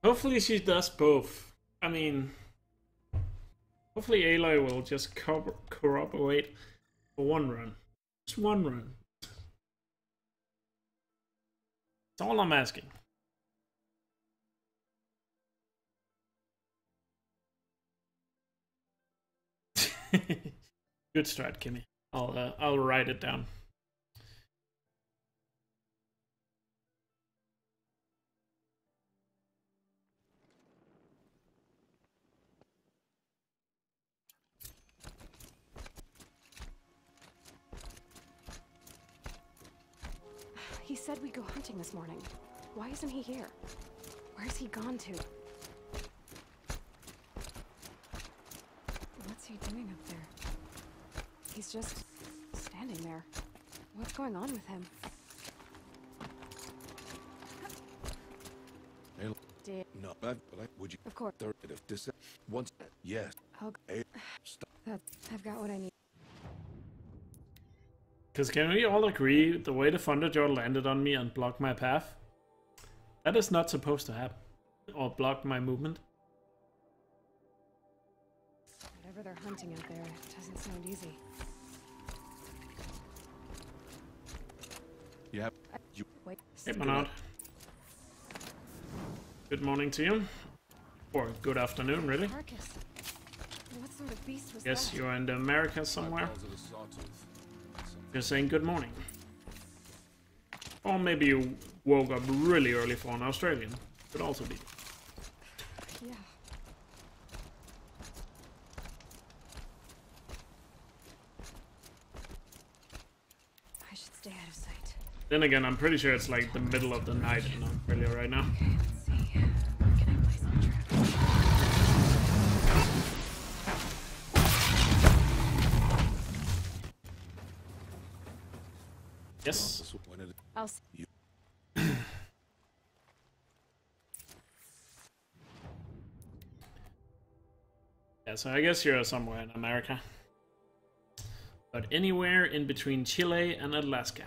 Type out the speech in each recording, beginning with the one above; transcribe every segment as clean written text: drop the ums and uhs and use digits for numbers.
Hopefully she does both. I mean, hopefully Aloy will just corroborate for one run. Just one run. That's all I'm asking. Good strat, Kimmy. I'll write it down. He said we'd go hunting this morning. Why isn't he here? Where's he gone to? What's he doing up there? He's just standing there. What's going on with him? No, but would you? Of course. If this once, yes. I've got what I need. Because can we all agree the way the Thunderjaw landed on me and blocked my path? That is not supposed to happen. Or block my movement. Whatever they're hunting out there, it doesn't sound easy. Yeah. You wait. Hey, Bernard. Good morning to you. Or good afternoon, really. Carcass. What sort of beast was Yes, that? you're in the Americas somewhere. You're saying good morning. Or maybe you woke up really early for an Australian. Could also be. Yeah. I should stay out of sight. Then again, I'm pretty sure it's like the middle of the night in Australia right now. Okay, let's see. Where can I place my trap? Yes. I'll see. Yeah, so I guess you're somewhere in America. But anywhere in between Chile and Alaska.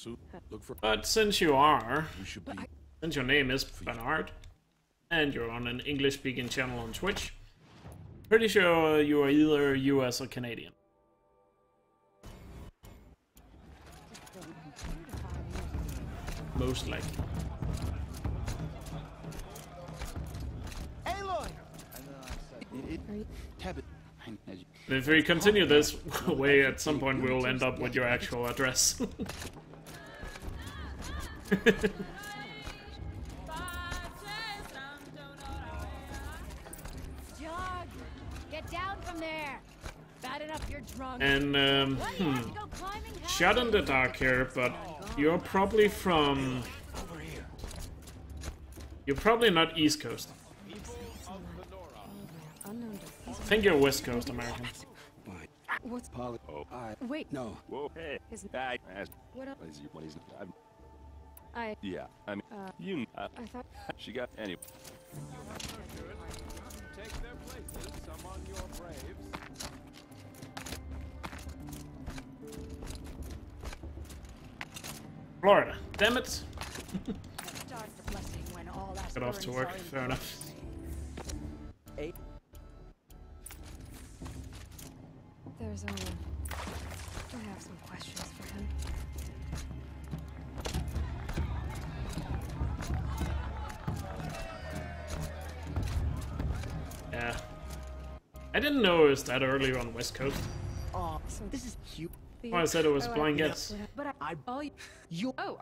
So, look for. But since you are, You should be. since your name is Bernard, and you're on an English-speaking channel on Twitch, pretty sure you are either US or Canadian. Most likely. Aloy! If we continue this way, at some point we will end up with your actual address. Jog! Get down from there! Bad enough you're drunk. And, shot in the dark here, but you're probably from... You're probably not East Coast. I think you're West Coast American. What's Polly? Oh, wait? no. Whoa, hey. Is I what up? what is Yeah, I mean, you. I thought She got any. Take their places, summon your braves. Florida. Damn it. Start the blessing when all Get off to work. Fair enough. there's only. I have some questions for him. Yeah. I didn't know it was that early on West Coast. Oh, So this is cute. Well, I said it was Oh, blind guess. But I all You. oh.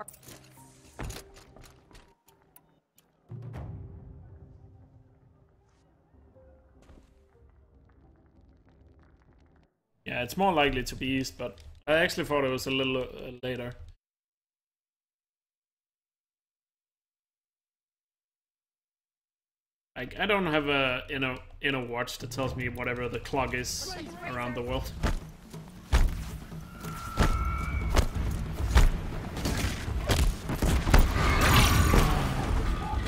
Yeah, it's more likely to be East, but I actually thought it was a little later. I don't have a inner watch that tells me whatever the clock is around the world.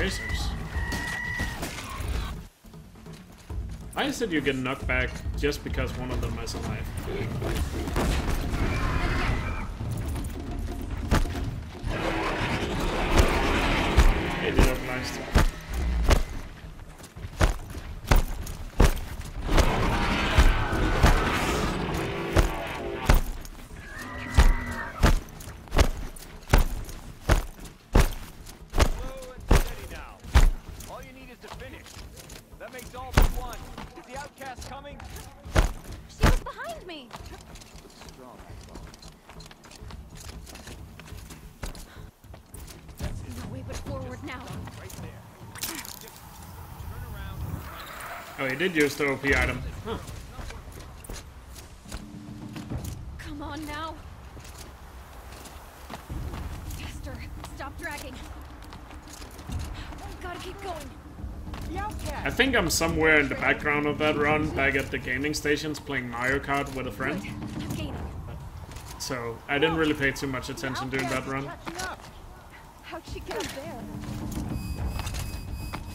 Tracers. Why is it you get knocked back just because one of them is alive? It is organized. The Outcast coming? She was behind me! Strong. No way but forward now. Right there. Just turn around. Oh, he did use the OP item. Huh. Come on now. Faster. Stop dragging. Gotta keep going. The Outcast! I think I'm somewhere in the background of that run, back at the gaming stations, playing Mario Kart with a friend. I'm gaining. So I didn't really pay too much attention during that run. How'd she get up there?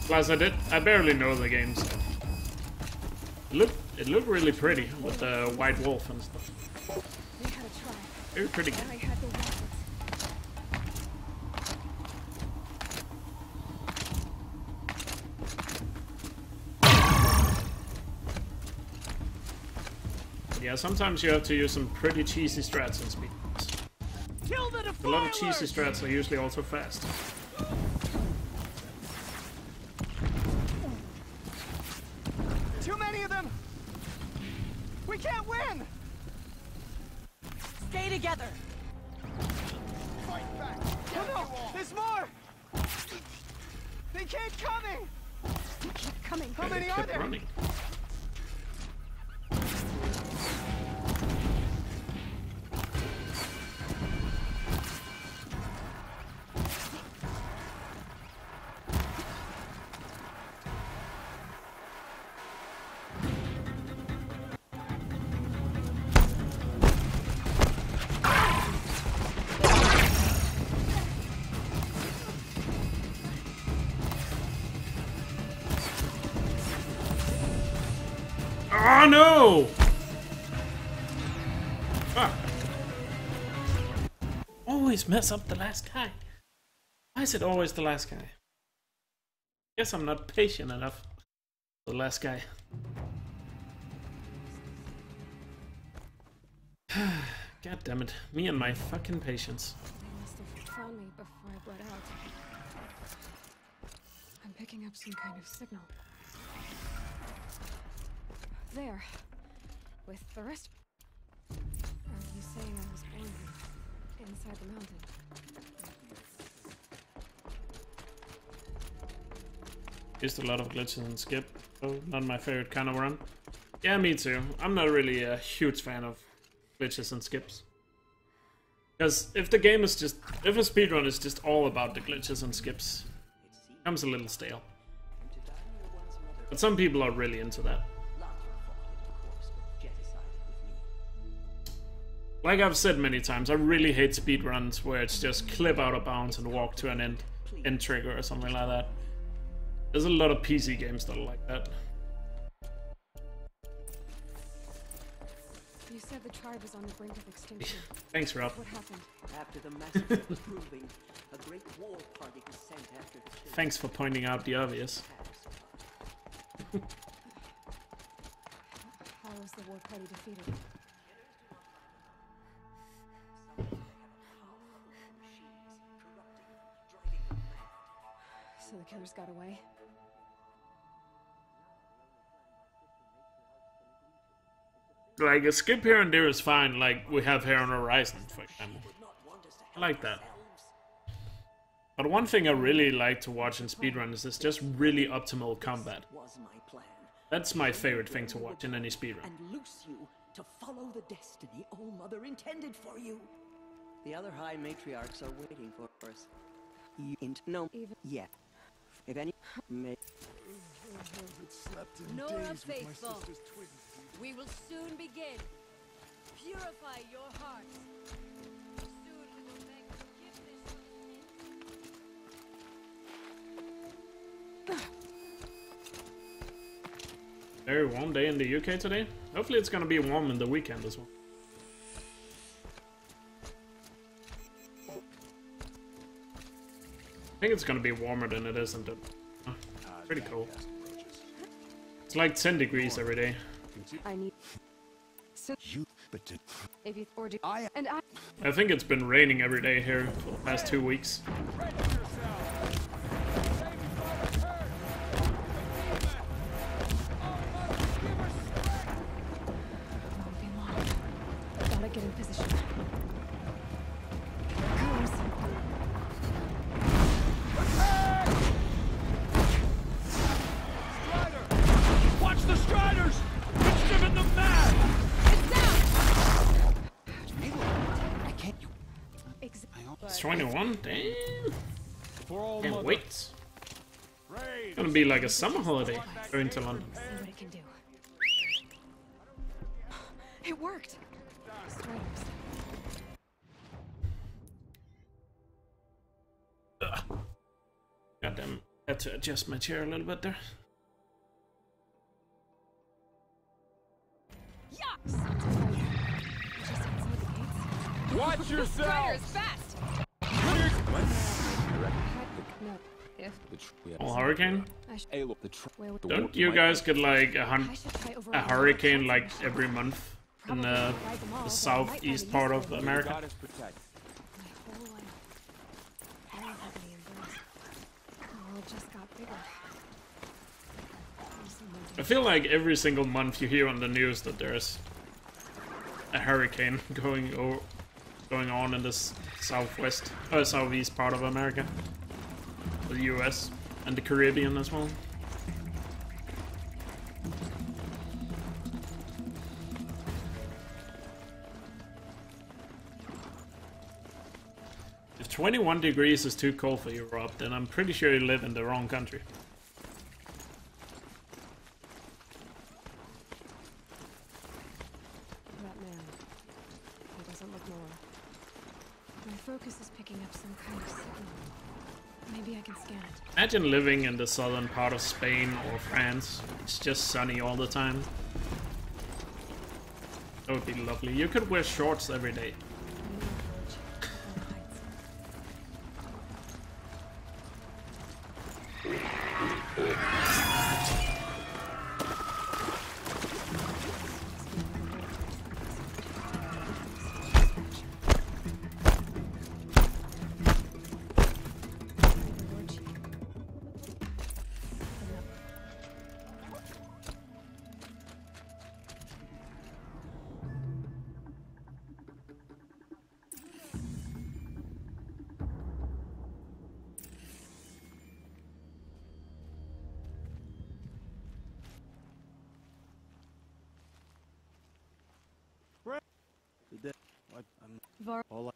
Plus, I barely know the game, so it looked really pretty with the white wolf and stuff. We had a try. Very pretty And game. I had the weapons. Yeah, sometimes you have to use some pretty cheesy strats in speed. Kill the A lot of cheesy strats are usually also fast. Too many of them! We can't win! Stay together. Fight back! Oh no! There's more! They keep coming! Keep coming. How many They are kept there? running. Oh no! Fuck. Always mess up the last guy. Why is it always the last guy? Guess I'm not patient enough. The last guy. God damn it. Me and my fucking patience. They must have found me before I bled out. I'm picking up some kind of signal. There. With the rest. Are you saying I was born inside the mountain? Used a lot of glitches and skip. Oh, not my favorite kind of run. Yeah, me too. I'm not really a huge fan of glitches and skips. Because if the game is just... if a speedrun is just all about the glitches and skips, it becomes a little stale. But some people are really into that. Like I've said many times, I really hate speedruns where it's just clip out of bounds and walk to an end trigger or something like that. There's a lot of PC games that are like that. You said the tribe was on the brink of extinction. Thanks, Rob. What happened? After the massacre of Proving, a great war party was sent after the children. Thanks for pointing out the obvious. How was the war party defeated? So the killers got away? Like, a skip here and there is fine, like we have here on Horizon, for example. I like that. But one thing I really like to watch in speedruns is just really optimal combat. That's my favorite thing to watch in any speedrun. And loose you to follow the destiny All Mother intended for you. The other High Matriarchs are waiting for us. You ain't no yet. If any Nora faithful, we will soon begin. Purify your hearts. Soon we will make forgiveness. Very warm day in the UK today. Hopefully it's gonna be warm in the weekend as well. I think it's gonna be warmer than it is in the... pretty cold. It's like 10 degrees every day. I need. You, but If you or do I and I. I think it's been raining every day here for the past 2 weeks. Won't be long. Gotta get in position. Goes. Watch the Striders! It's driven them mad! It's down. I can't. You. It's 21? Damn. For all Can't mother. wait. It's gonna be like a summer holiday going to London. See what it can do. It worked. Striders. Goddamn, had to adjust my chair a little bit there. Just inside the gates. Watch yourself! Fast. No. If Oh, hurricane? hey, look, the where would Don't you guys get like I should try over a hurricane like every month in the southeast part of America? God is protect. My whole life. Very heavily embraced. The world just got bigger. I feel like every single month you hear on the news that there's a hurricane going on in this southeast part of America, the US, and the Caribbean as well. If 21 degrees is too cold for you, Rob, then I'm pretty sure you live in the wrong country. That man. He doesn't look normal. My focus is picking up some kind of signal. Maybe I can scan it. Imagine living in the southern part of Spain or France. It's just sunny all the time. That would be lovely. You could wear shorts every day. New village. Before the heights. What? Var. All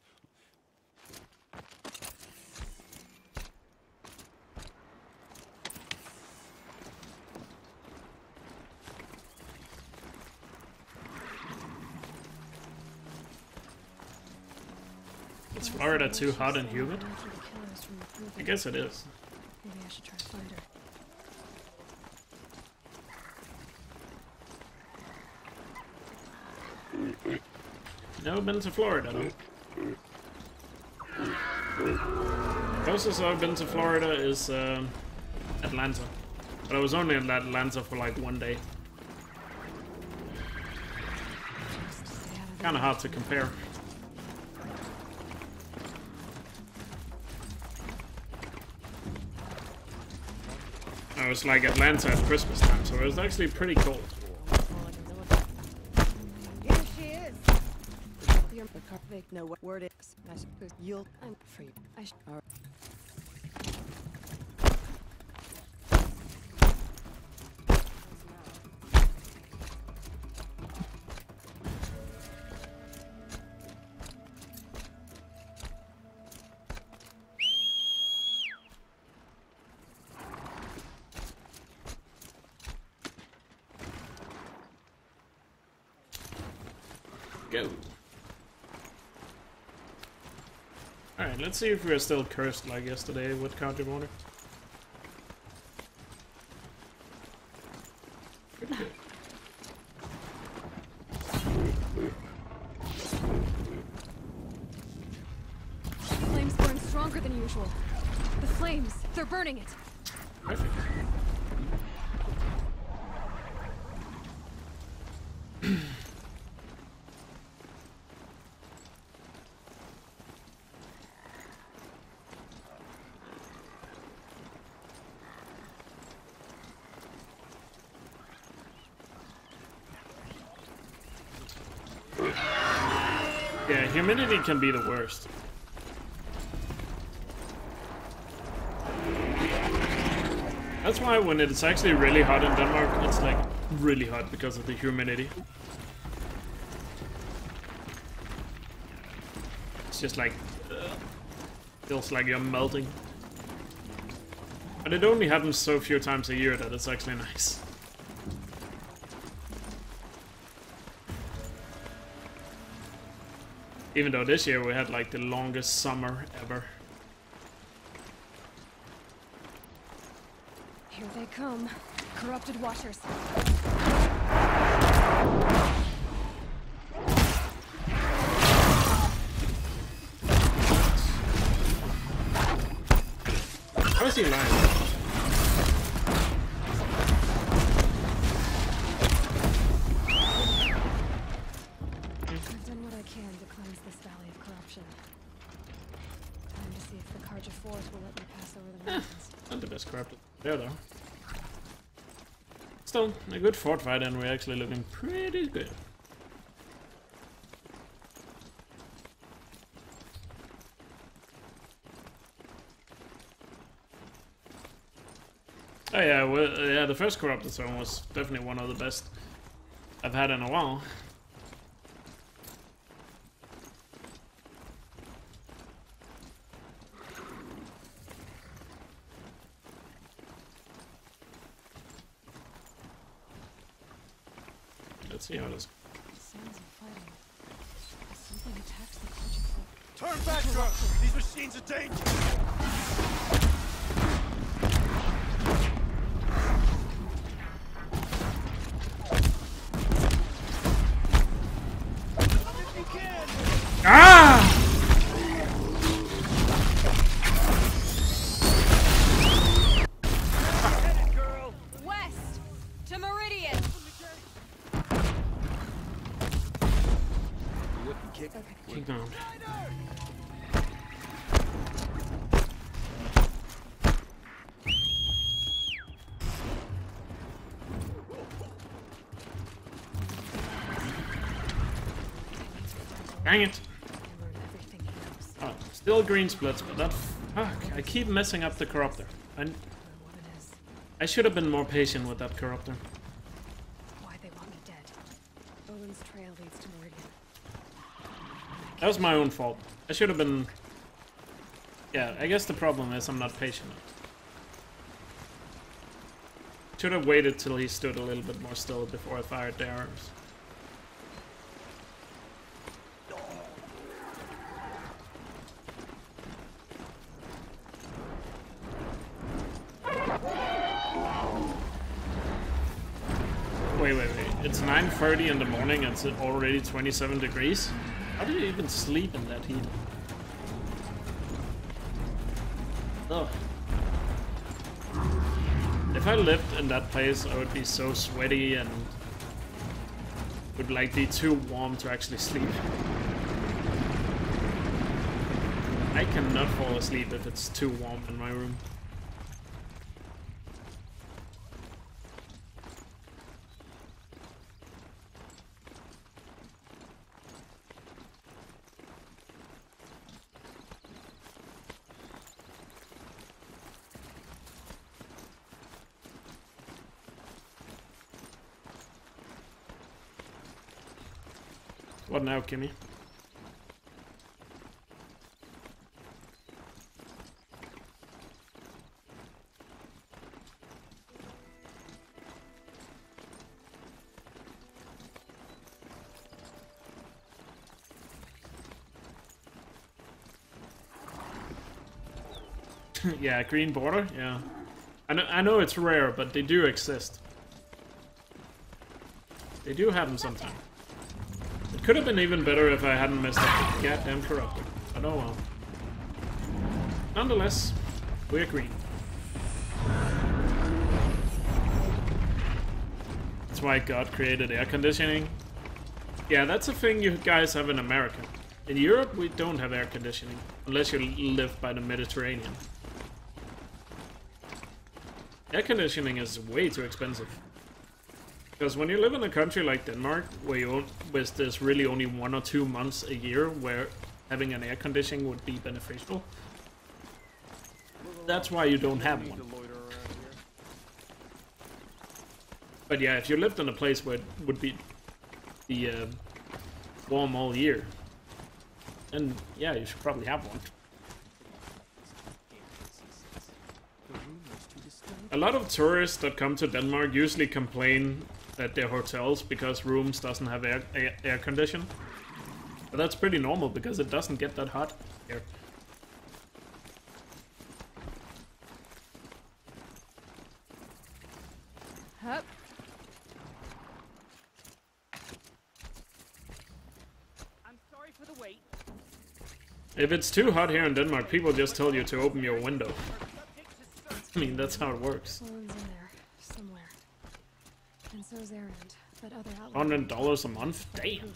Is Florida too hot and humid? Looking for the killers from the proving. I guess it is. Maybe I should try to find her. Never been to Florida though. Closest I've been to Florida is Atlanta. But I was only in Atlanta for like 1 day. Kinda hard to compare. I was like Atlanta at Christmas time, so it was actually pretty cold. Here she is. You're The car. They know what word it is. I suppose you'll. I'm free. I should. All right. Go. Alright, let's see if we're still cursed like yesterday with country water. Pretty good. usual. The flames, they're burning it. Perfect. Yeah, humidity can be the worst. That's why when it's actually really hot in Denmark, it's like really hot because of the humidity. It's just like, feels like you're melting. But it only happens so few times a year that it's actually nice. Even though this year we had like the longest summer ever. Here they come. Corrupted watchers. How is he lying? I've done what I can to cleanse this valley of corruption. Time to see if the Carja Force will let me pass over the mountains. Not the best corrupted there though. Still, a good fort fight and we're actually looking pretty good. Oh yeah, well, yeah, the first corrupted zone was definitely one of the best I've had in a while. Let's see how this. Sounds of fighting. Something attacks the Carja Force. Turn back, girl! These machines are dangerous! If you can! Ah! Get it, girl! West! To Meridian! Whip and kick. Keep going. Dang it! I learned everything he knows. Oh, still green splits, but that fuck! I keep messing up the corruptor. Or what it is. I should have been more patient with that corruptor. Why they want me dead. Owen's trail leads to Meridian. That was my own fault. I should have been. Yeah, I guess the problem is I'm not patient. Should have waited till he stood a little bit more still before I fired the arrows. Wait. It's 9:30 in the morning and it's already 27 degrees? How do you even sleep in that heat? Ugh. If I lived in that place, I would be so sweaty and would like be too warm to actually sleep. I cannot fall asleep if it's too warm in my room. What now, Kimmy? Yeah, green border, yeah. I know it's rare, but they do exist. They do happen sometimes. It could have been even better if I hadn't messed up the goddamn corruptor. But oh well. nonetheless, we agree. That's why God created air conditioning. Yeah, that's a thing you guys have in America. In Europe, we don't have air conditioning, unless you live by the Mediterranean. Air conditioning is way too expensive. Because when you live in a country like Denmark, where there's really only 1 or 2 months a year where having an air conditioning would be beneficial, that's why you don't have one. But yeah, if you lived in a place where it would be warm all year, then yeah, you should probably have one. A lot of tourists that come to Denmark usually complain that their hotels, because rooms doesn't have air condition. But that's pretty normal because it doesn't get that hot here. Hup. I'm sorry for the wait. If it's too hot here in Denmark, people just tell you to open your window. I mean, that's how it works. Owen's in there, somewhere. And so's Erend, but other outlets. $100 a month? Damn.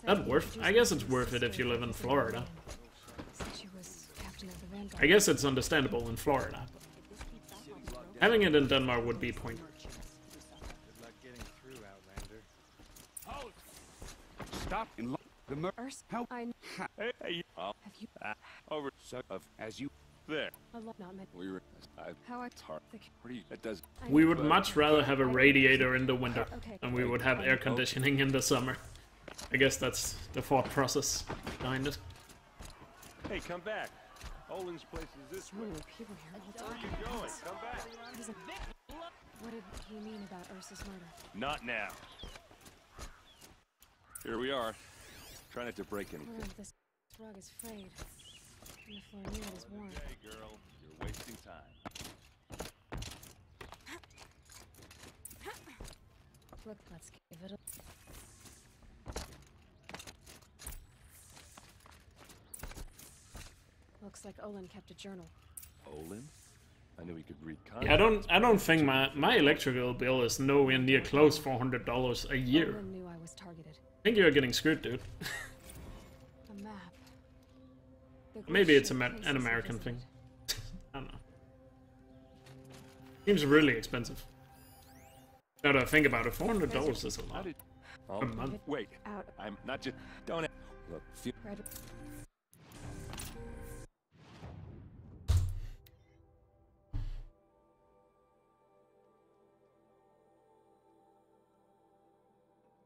That's worth. I guess it's worth it if you live in Florida. She was captain of the Vanguard. I guess it's understandable in Florida. Having it in Denmark would be point. Stop in the Urs, help. I Hey, have you over Of as you there. a lot not meant we were. how I hard. the Pretty. That does. We would much rather have a radiator in the winter Okay. than we would have air conditioning in the summer. I guess that's the thought process behind it. Hey, come back. Olin's place is this way. Ooh, people here all Where talking. you going? Come back. What did he mean about Ursa's murder? Not now. Here we are. Try not to break anything. This rug is frayed. And the floor near it is worn. Hey, girl, you're wasting time. Look, let's give it a... Looks like Olin kept a journal. Olin? I knew he could read Yeah, I don't think my electrical bill is nowhere near close $400 a year. Olin knew I was targeted. I think you're getting screwed, dude. A map. The Maybe it's glacier an places American we thing. visited. I don't know. Seems really expensive. Now that I think about it, $400 is a How lot. did... A month. Wait, Out. I'm not just... Don't... Look, feel... Red.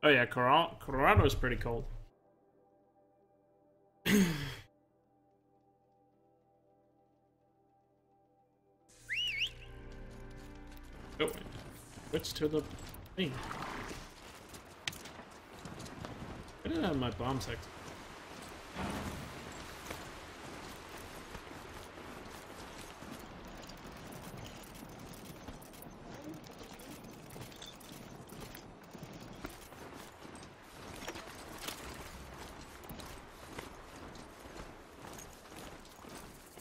Oh yeah, Colorado is pretty cold. Oh wait. Switch to the thing. I didn't have my bomb sector.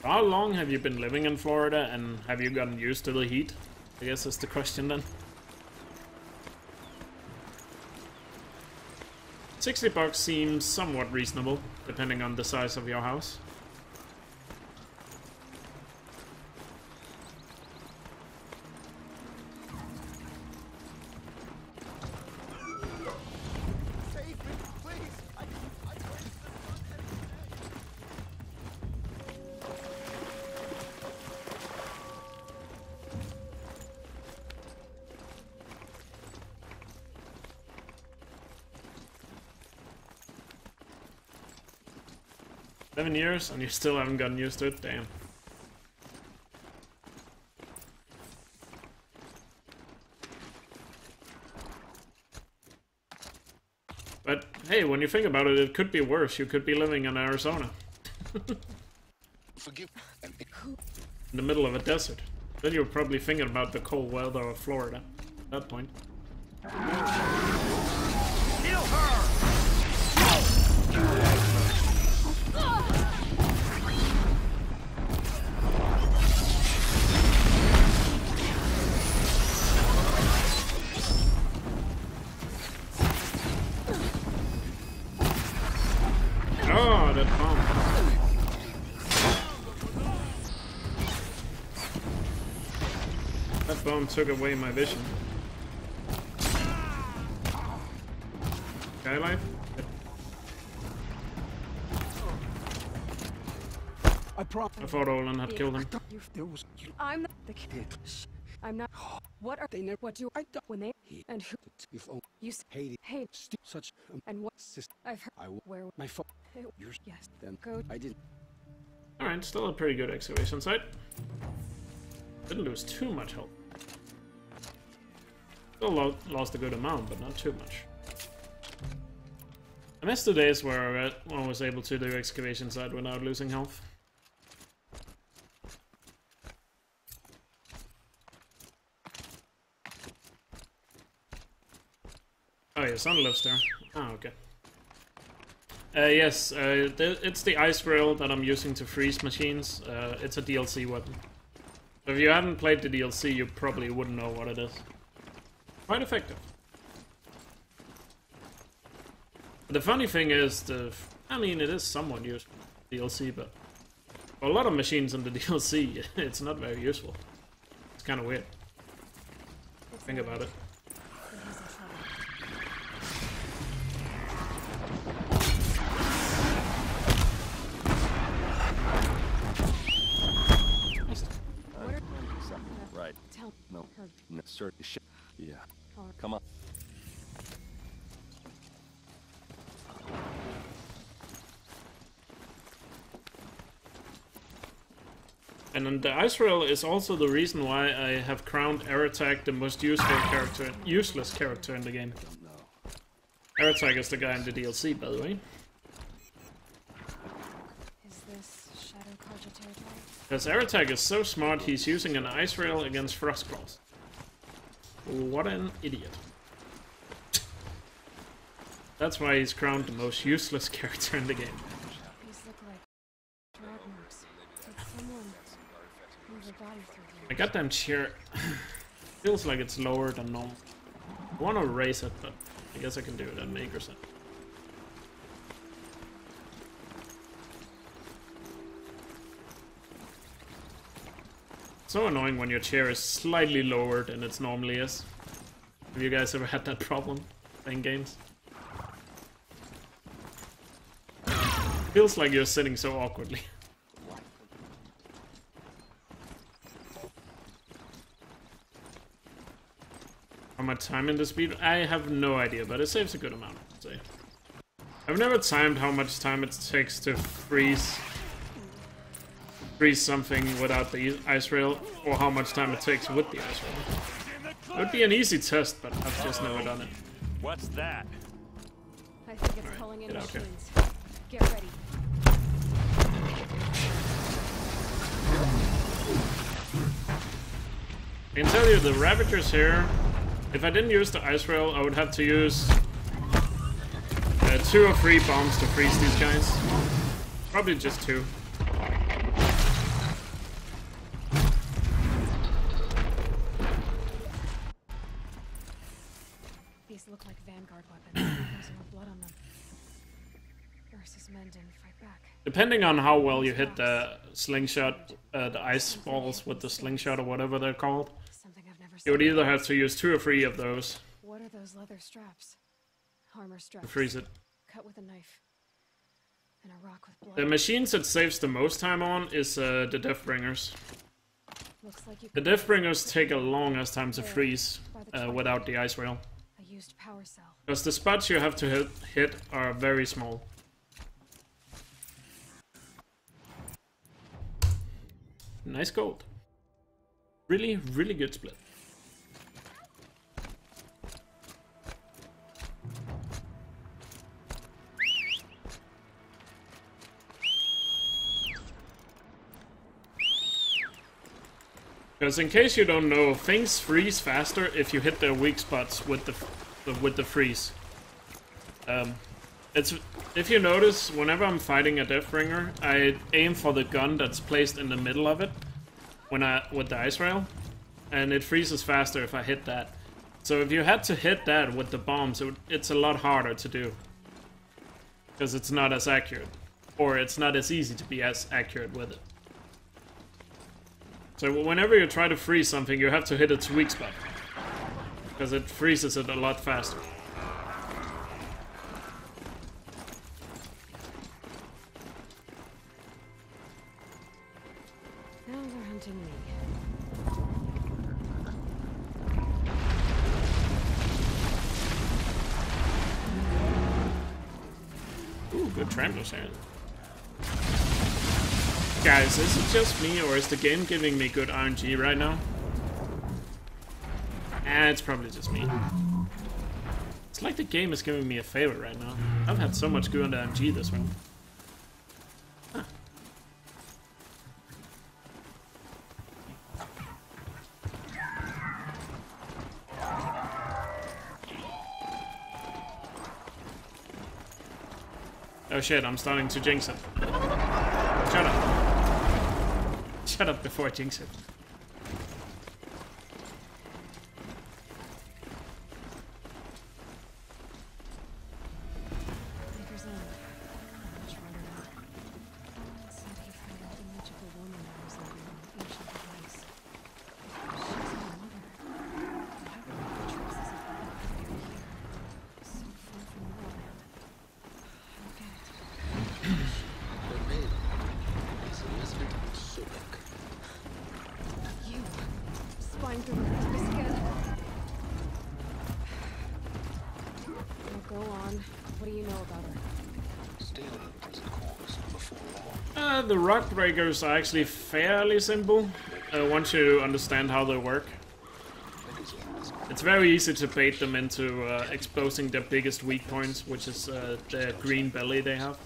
How long have you been living in Florida, and have you gotten used to the heat? I guess that's the question then. $60 seems somewhat reasonable, depending on the size of your house. Save me, please. I Seven years and you still haven't gotten used to it? Damn. But hey, when you think about it, it could be worse. You could be living in Arizona. Forgive. And In the middle of a desert. Then you're probably thinking about the cold weather of Florida at that point. Kill her! That bomb took away my vision. Guy alive? I promise. I thought Olin had killed him. There was I'm not the kid. I'm not. What are they never. what do I do when they and who If only you hated hate such and what sister. I've heard I will. where My fault. yours yes Then go I didn't. Alright, still a pretty good excavation site. Didn't lose too much health. Still lost a good amount, but not too much. I miss the days where I was able to do excavation site without losing health. Oh, your son lives there. Oh, okay. Yes, it's the ice rail that I'm using to freeze machines. It's a DLC weapon. So if you haven't played the DLC, you probably wouldn't know what it is. Quite effective. But the funny thing is, I mean, it is somewhat useful, DLC, but for a lot of machines in the DLC, it's not very useful. It's kind of weird. Think about it. Right. tell No. her No, sir. Yeah. or Come on. And then the ice rail is also the reason why I have crowned Aratag the most useless character in the game. Aratag is the guy in the DLC, by the way. is this Shadow Carja territory? Because Aratag is so smart, he's using an ice rail against frost claws. What an idiot. That's why he's crowned the most useless character in the game. These look like drag marks. Did someone move a body through My here? goddamn chair feels like it's lower than normal. I want to raise it, but I guess I can do it at Maker's Set. So annoying when your chair is slightly lower than it normally is. Have you guys ever had that problem playing games? Feels like you're sitting so awkwardly. How much time in the speed? I have no idea, but it saves a good amount, I'd say. I've never timed how much time it takes to freeze something without the ice rail, or how much time it takes with the ice rail. It would be an easy test, but I've just never done it. What's that? I think it's calling in get out here. machines. Get ready. I can tell you, the Ravagers here, if I didn't use the ice rail, I would have to use 2 or 3 bombs to freeze these guys. Probably just 2. These look like Vanguard weapons. There's no blood on them. Ursa's men didn't fight back. Depending on how well you hit the slingshot, the ice balls with the slingshot or whatever they're called, Something I've never you seen. would either have to use 2 or 3 of those What are those leather straps? Armor to straps. freeze it. Cut with a knife. And a rock with blood. The machines it saves the most time on is the Deathbringers. Looks like you The could Deathbringers take a long ass time to freeze without the ice rail. a used power cell. Because the spots you have to hit are very small. Nice gold. Really, really good split. Because in case you don't know, things freeze faster if you hit their weak spots with the freeze. It's if you notice, whenever I'm fighting a Deathbringer, I aim for the gun that's placed in the middle of it with the ice rail, and it freezes faster if I hit that. So if you had to hit that with the bombs, it's a lot harder to do because it's not as accurate, or it's not as easy to be as accurate with it. So whenever you try to freeze something, you have to hit its weak spot. Because it freezes it a lot faster. Now they're hunting me. Ooh, good trampler sound. Guys, is it just me or is the game giving me good RNG right now? It's probably just me. It's like the game is giving me a favor right now. I've had so much good RNG this round. Huh. Oh shit, I'm starting to jinx it. Shut up. Shut up before I jinx it. Maker's End. Much runner now. Owen said he found an image of a woman that was living on an ancient device. She's my mother. However, the traces of her life are here. So far from the land. I don't get it. Her name is Elizabeth Subic. You. Spying through the purpose again. Now go on. What do you know about her? Stealing prison quarters before long. The rock breakers are actually fairly simple once you understand how they work. It's very easy to bait them into exposing their biggest weak points, which is the green belly they have.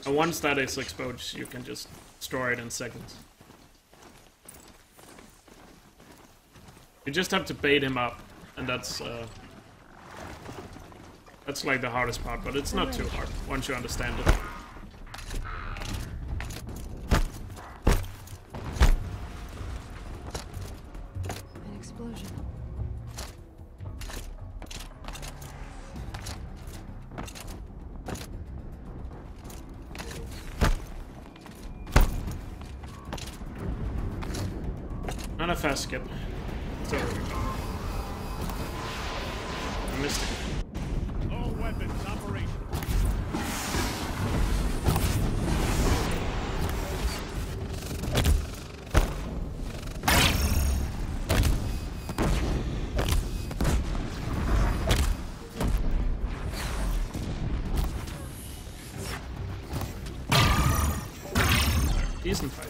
And once that is exposed, you can just destroy it in seconds. You just have to bait him up, and that's like the hardest part, but it's not too hard once you understand it. An explosion. Not a fast skip. So I missed it. All weapons operational. Decent fight.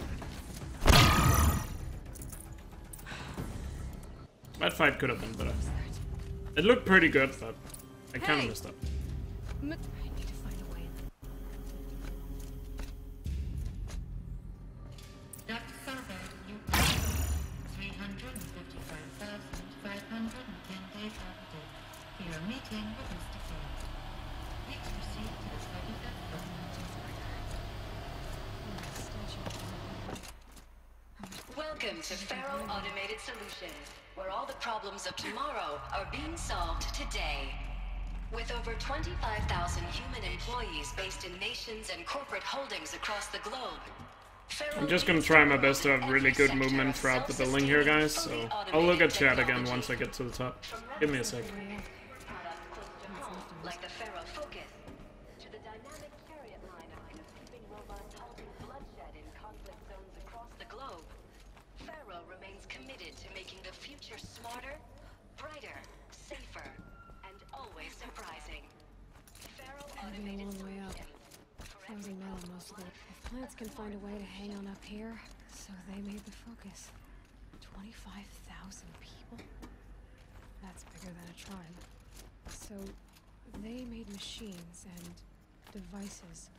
That fight could have been better. It looked pretty good, but I kind of messed up. I need to find a way. Dr. Sarver, you 355,510 days active for your meeting with Mr. Ford. Please proceed to the 35th floor. Welcome to Faro Automated Solutions, where all the problems of tomorrow are being solved today. With over 25,000 human employees based in nations and corporate holdings across the globe, I'm just gonna try my best to have really good movement throughout the building here, guys, so I'll look at chat again once I get to the top. Give me a sec. like the Faro Focus, to the dynamic chariot liner of sleeping robots halting bloodshed in conflict zones across the globe. Faro remains committed to making the future smarter, brighter, safer, and always surprising. Faro Moving a Automated long way up. Solutions. Frozen metal most of the way. If plants can find a way to hang on up here, so they made the focus. 25,000 people? That's bigger than a tribe. So they made machines and devices.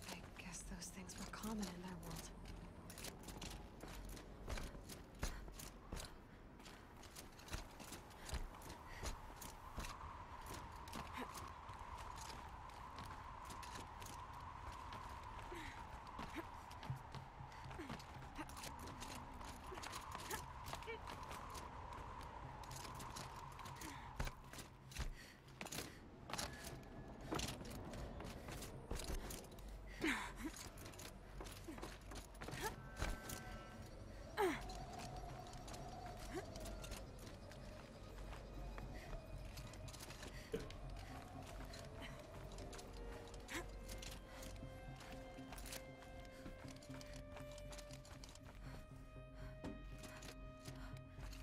I guess those things were common in their world.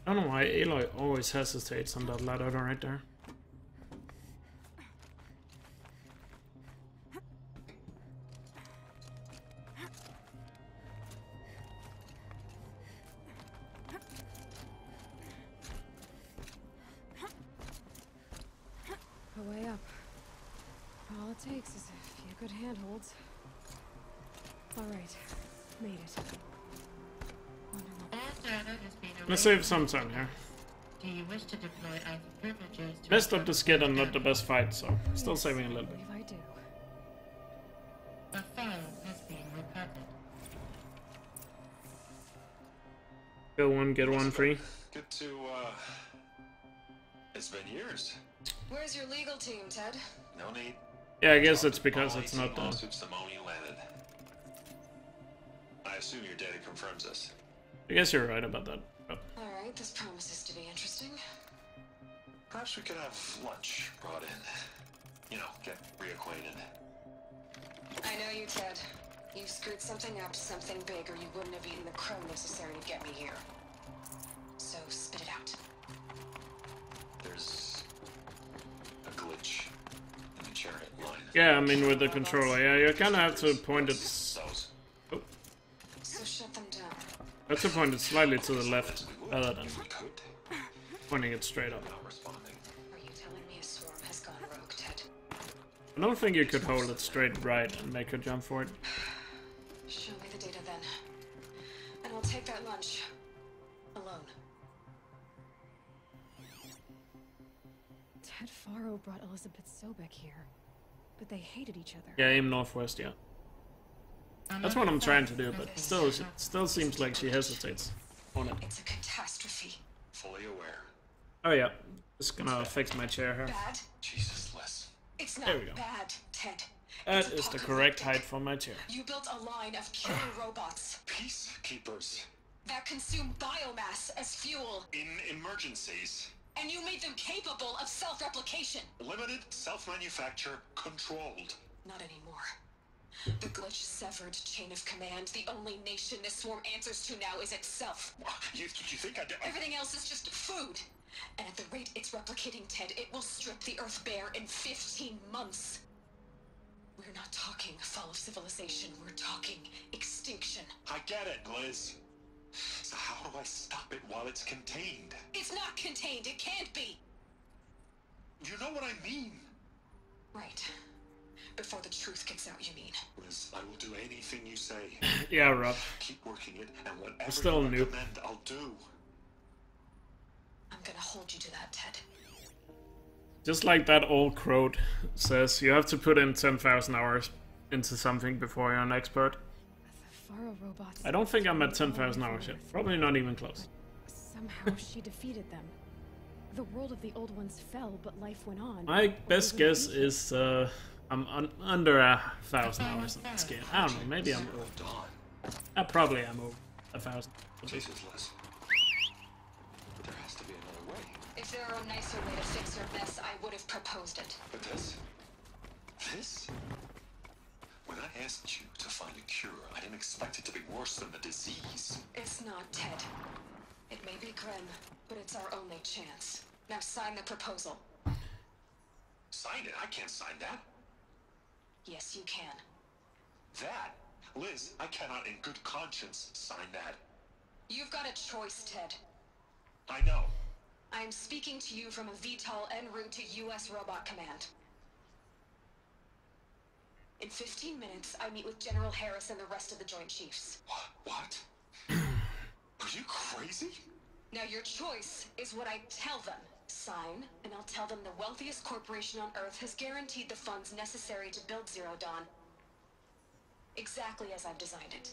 I don't know why Aloy always hesitates on that ladder right there. A way up. All it takes is a few good handholds. Alright, made it. Let's save some time here. Do you wish to deploy either privileges to Best of the skid and not the best fight, so still saving a little bit. I do. a file has been recovered? Get one, get one free. Good to, it's been years. Where's your legal team, Ted? No need. Yeah, I guess it's because it's not done. Lawsuits the moment you landed. I assume your data confirms this. I guess you're right about that. Alright, this promises to be interesting. Perhaps we could have lunch brought in. You know, get reacquainted. I know you, Ted. You screwed something up, something big, or you wouldn't have eaten the crow necessary to get me here. So, spit it out. There's a glitch in the chariot line. Yeah, I mean with the controller, yeah, you kinda have to point it. Those. Oh, So shut them down. have to point it slightly to the left, rather than If we could. pointing it straight up. Not responding. Are you telling me a swarm has gone rogue, Ted? I don't think you could hold it straight right and make her jump for it. Show me the data then. And I'll take that lunch. Alone. Ted Faro brought Elizabeth Sobek here, but they hated each other. Yeah, aim northwest, yeah. That's what I'm trying to do, but still, it still seems like she hesitates on it. It's a catastrophe. Fully aware. Oh yeah, just gonna fix my chair here. Bad? Jesus, Les. It's not There we go. bad, Ted. That is the correct height for my chair. You built a line of killer robots Peacekeepers. that consume biomass as fuel, In emergencies. and you made them capable of self-replication. Limited, self-manufacture, controlled. Not anymore. The glitch severed chain of command. The only nation this swarm answers to now is itself. You think I... Everything else is just food. And at the rate it's replicating, Ted, it will strip the Earth bare in 15 months. We're not talking fall of civilization. We're talking extinction. I get it, Liz. So how do I stop it while it's contained? It's not contained. It can't be. You know what I mean? Right. Before the truth gets out, you mean? Liz, I will do anything you say. Yeah, Rob. Keep working it, and whatever Still you new. recommend, I'll do. I'm gonna hold you to that, Ted. Just like that old quote says, you have to put in 10,000 hours into something before you're an expert. The Faro robots. I don't think I'm at 10,000 hours yet. Probably not even close. Somehow she defeated them. The world of the old ones fell, but life went on. My best guess is I'm under 1,000 hours in this game. I don't know, maybe I'm over. Dawn. Probably I'm over 1,000. Jesus, Liz. There has to be another way. If there were a nicer way to fix your mess, I would have proposed it. But this? This? When I asked you to find a cure, I didn't expect it to be worse than the disease. It's not, Ted. It may be grim, but it's our only chance. Now sign the proposal. Sign it? I can't sign that. Yes, you can. That? Liz, I cannot in good conscience sign that. You've got a choice, Ted. I know. I am speaking to you from a VTOL en route to U.S. Robot Command. In 15 minutes, I meet with General Harris and the rest of the Joint Chiefs. What? Are you crazy? Now your choice is what I tell them. Sign, and I'll tell them the wealthiest corporation on Earth has guaranteed the funds necessary to build Zero Dawn. Exactly as I've designed it.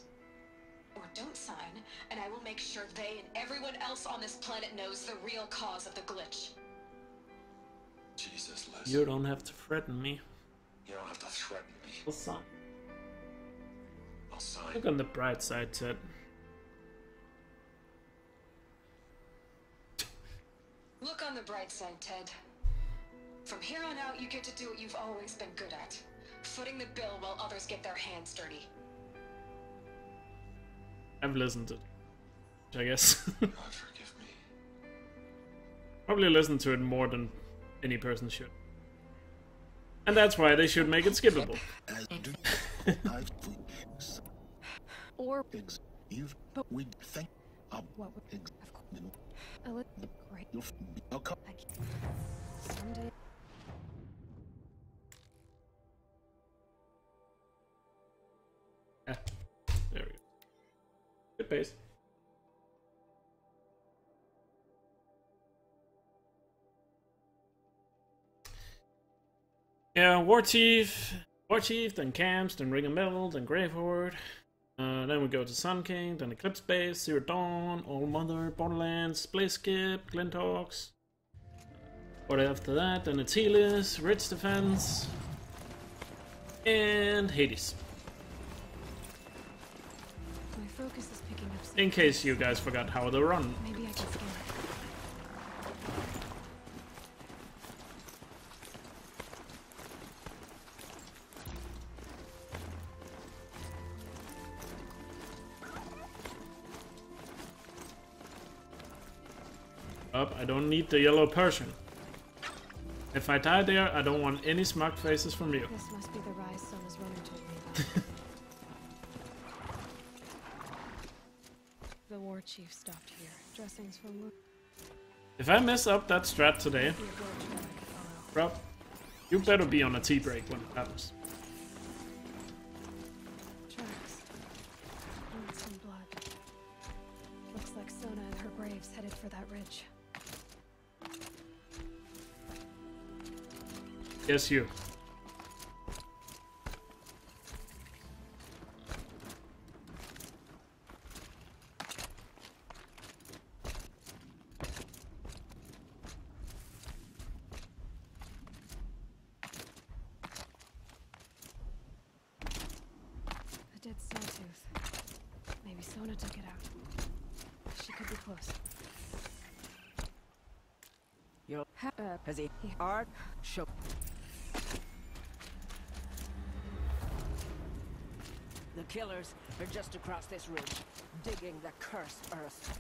Or don't sign, and I will make sure they and everyone else on this planet knows the real cause of the glitch. Jesus, Liz. You don't have to threaten me. You don't have to threaten me. I'll sign. I'll sign. Look on the bright side, Ted. Look on the bright side, Ted. From here on out, you get to do what you've always been good at. Footing the bill while others get their hands dirty. I've listened to it, I guess. God forgive me. Probably listen to it more than any person should. And that's why they should make it skippable. Or but we think what would great. Someday. Yeah, there we go. Good pace. Yeah, War Chief, then Camps, then Ring of Metal, then Gravehorde. Then we go to Sun King, then Eclipse Base, Zero Dawn, All Mother, Borderlands, Blaze Skip, Glinthawks. What after that? Then it's Helis, Ridge Defense, and Hades. My focus is picking up. In case you guys forgot how to run. Maybe I can scale it. Up, I don't need the yellow Persian. If I die there, I don't want any smug faces from you. This must be the rise Sona's runner told me about. The war chief stopped here. Dressings from Luke. If I mess up that strat today, bro, you better be on a tea break when it happens. Tracks. And some blood. Looks like Sona and her braves headed for that ridge. Yes, you. A dead sawtooth. Maybe Sona took it out. She could be close. Yo, busy. Art show. The killers are just across this ridge, digging the cursed earth.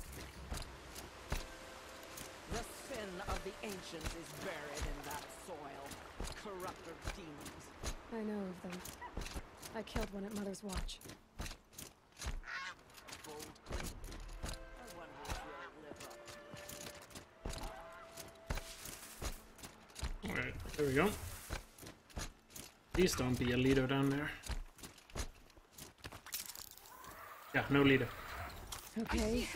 The sin of the ancients is buried in that soil. Corrupted demons. I know of them. I killed one at Mother's Watch. Bold claim. I wonder if you'll live up. Alright, there we go. Please don't be a leader down there. Yeah, no leader. Okay.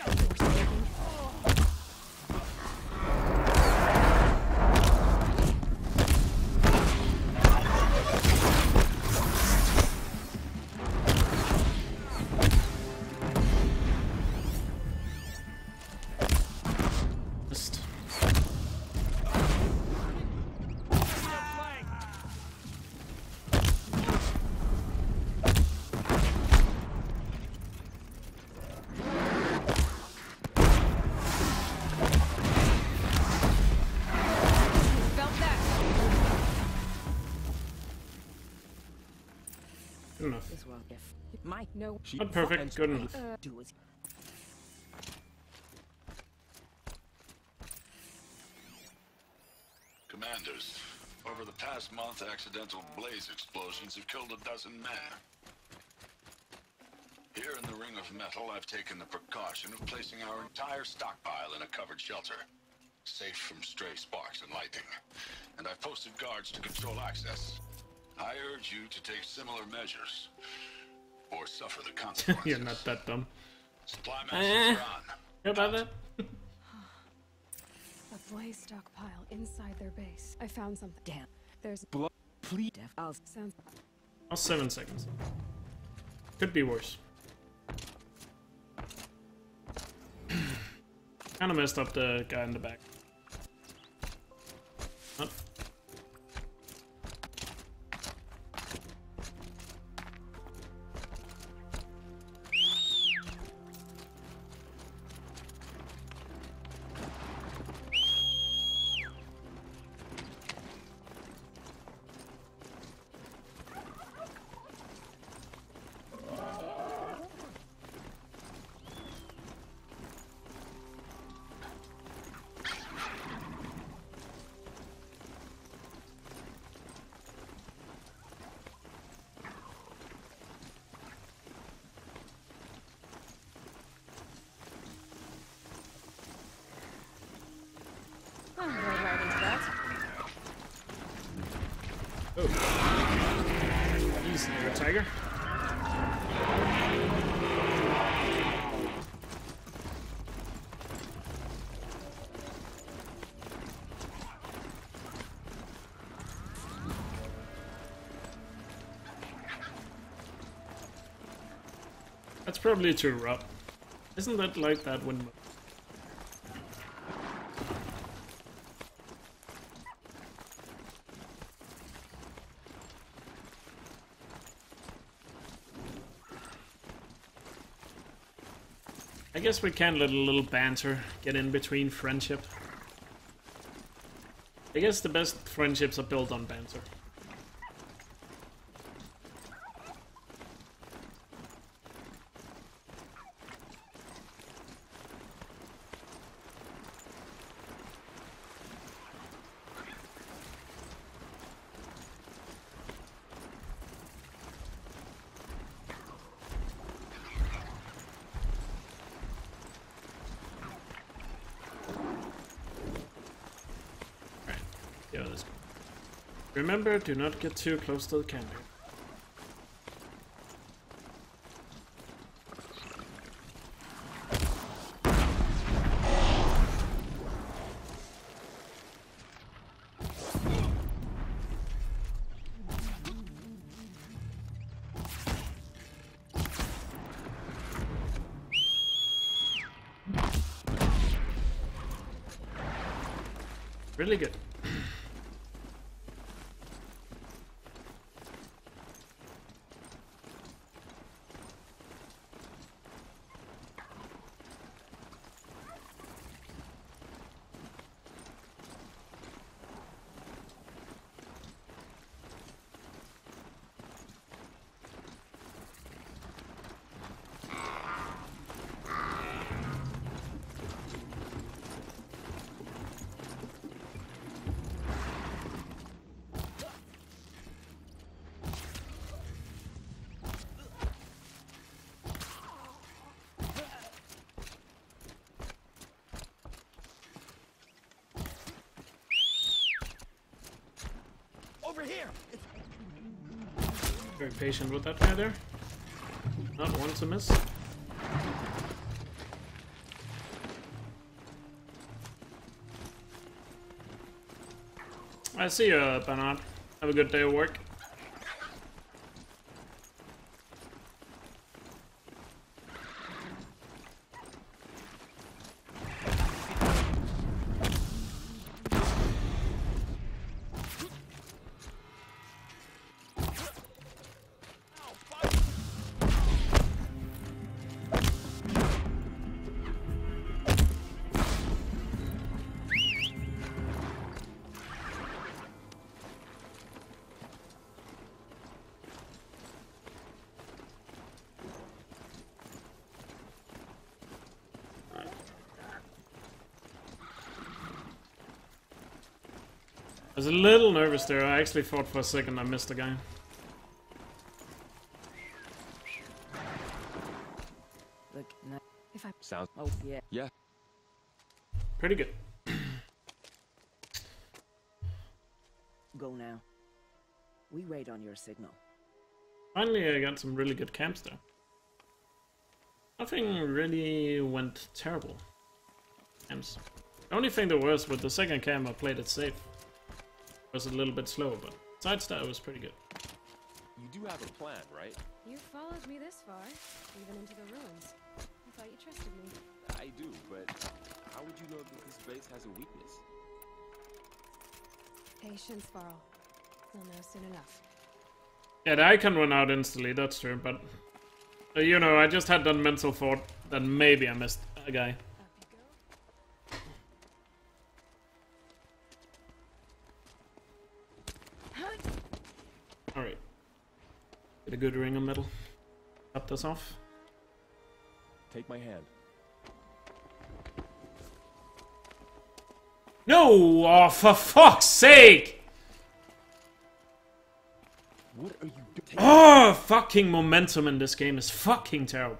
Just good enough. This one, if it might know. Not perfect, good enough. Do as Commanders, over the past month, accidental blaze explosions have killed a dozen men. Here in the Ring of Metal, I've taken the precaution of placing our entire stockpile in a covered shelter, safe from stray sparks and lightning. And I've posted guards to control access. I urge you to take similar measures, or suffer the consequences. You're not that dumb. Supply messages are on. How about that? A blaze stockpile inside their base. I found something. damn. There's Blood. Please. I'll sounds. Oh, 7 seconds. Could be worse. Kinda messed up the guy in the back. Huh? Tiger. That's probably too rough. Isn't that like that when... I guess we can let a little banter get in between friendship. I guess the best friendships are built on banter. Remember, do not get too close to the camera. Really good. Over here. Very patient with that guy there. Not one to miss. I see you, Bernard. Have a good day of work. I was a little nervous there. I actually thought for a second I missed the guy. Look, no, If I... Sounds. oh yeah. Yeah. Pretty good. Go now. We wait on your signal. Finally, I got some really good camps there. Nothing really went terrible. Camps. The only thing that was with the second camp, I played it safe. It was a little bit slow, but besides that, it was pretty good. You do have a plan, right? You followed me this far, even into the ruins. I thought you trusted me. I do, but how would you know that this base has a weakness? Patience, Varl. You'll know soon enough. Yeah, the icon went out instantly, that's true, but... you know, I just had that mental thought that maybe I missed a guy. Alright. Get a good ring of metal. Top this off. Take my hand. No! Oh, for fuck's sake! What are you doing? Oh, fucking momentum in this game is fucking terrible.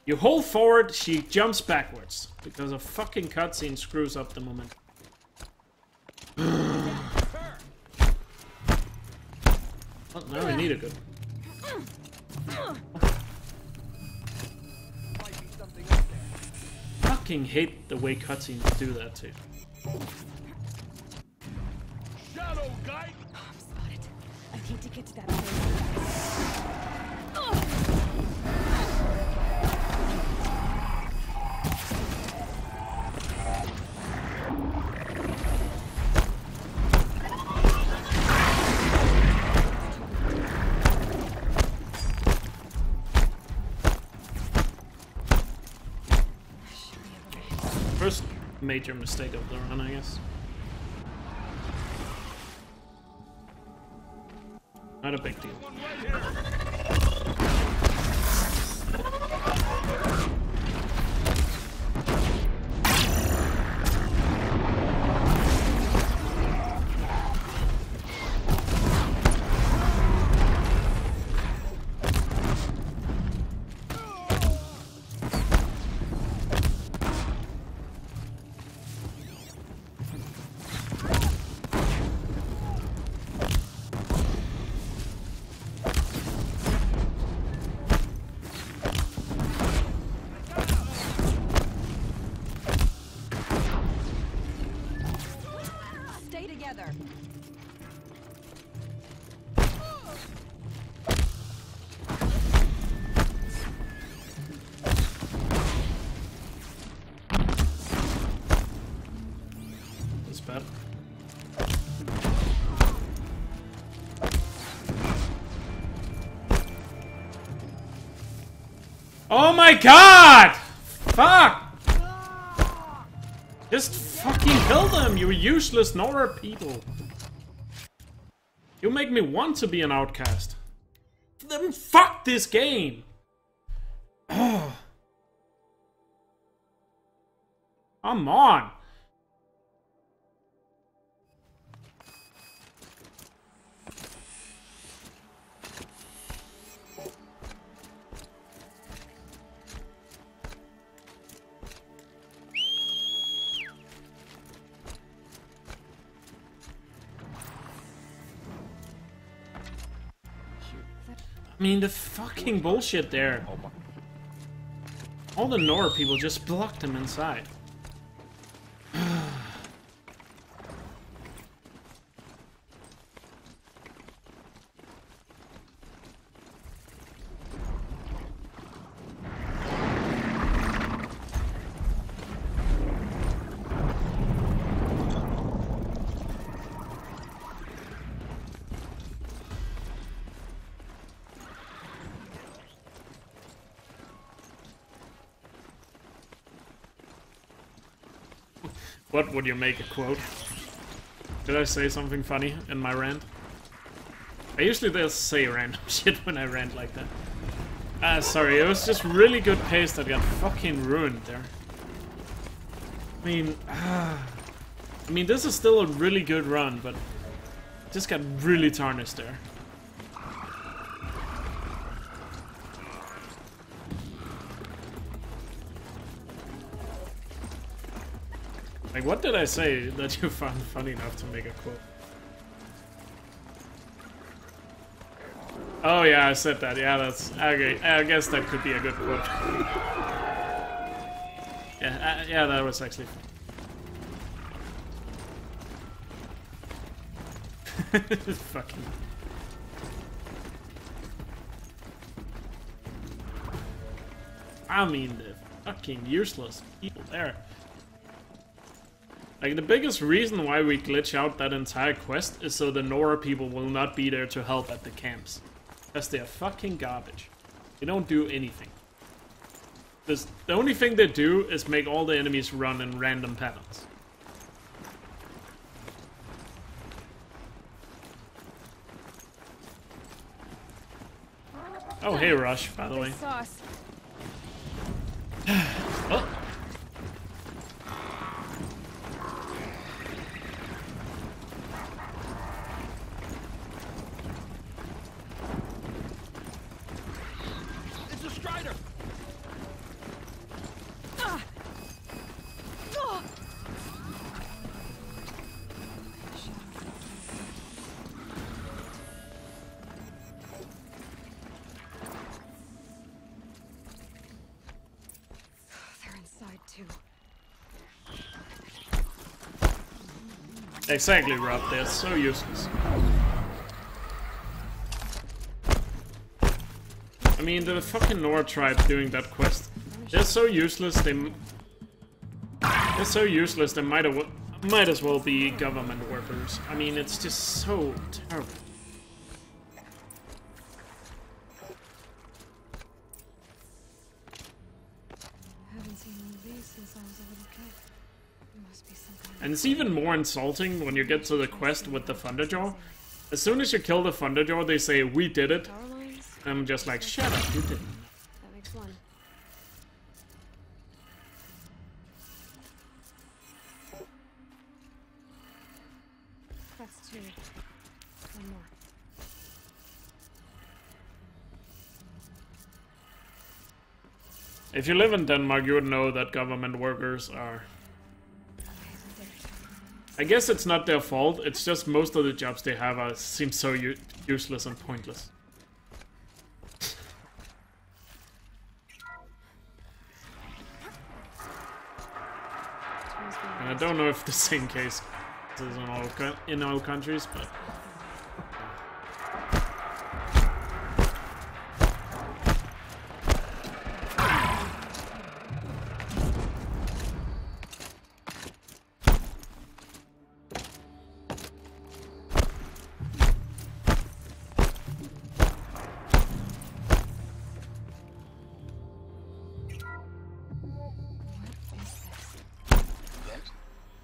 You hold forward, she jumps backwards. Because a fucking cutscene screws up the momentum. Now we need a good. Fucking hate the way cutscenes do that too. Shadow guy. I'm spotted. I need to get to that place. First major mistake of the run, I guess. Not a big deal. Stay together. That's bad. Oh my god! Fuck! Just fucking kill them, you useless Nora people. You make me want to be an outcast. Then fuck this game! Oh. Come on! I mean, the fucking bullshit there. All the Nora people just blocked him inside. What would you make a quote? Did I say something funny in my rant? I usually just say random shit when I rant like that. Ah, sorry, it was just really good pace that got fucking ruined there. I mean, this is still a really good run, but it just got really tarnished there. Like, what did I say that you found funny enough to make a quote? Oh yeah, I said that. Yeah, that's okay. I guess that could be a good quote. Yeah, that was actually fun. Fucking. I mean, the fucking useless people there. Like, the biggest reason why we glitch out that entire quest is so the Nora people will not be there to help at the camps. Because they're fucking garbage. They don't do anything. The only thing they do is make all the enemies run in random patterns. Oh, hey, Rush, by the way. Oh. too. Exactly, Rob. They're so useless. I mean, the fucking Nord tribe doing that quest. They're so useless. They're so useless. They might as well be government workers. I mean, it's just so terrible. Haven't seen one of these since I was a little kid. There must be some kind of... And it's even more insulting when you get to the quest with the Thunderjaw. As soon as you kill the Thunderjaw, they say, "We did it." Power lines? And I'm just like, shut up, you didn't. That makes one. That's two. One more. If you live in Denmark, you would know that government workers are... I guess it's not their fault, it's just most of the jobs they have seem so useless and pointless. And I don't know if the same case is in all countries, but...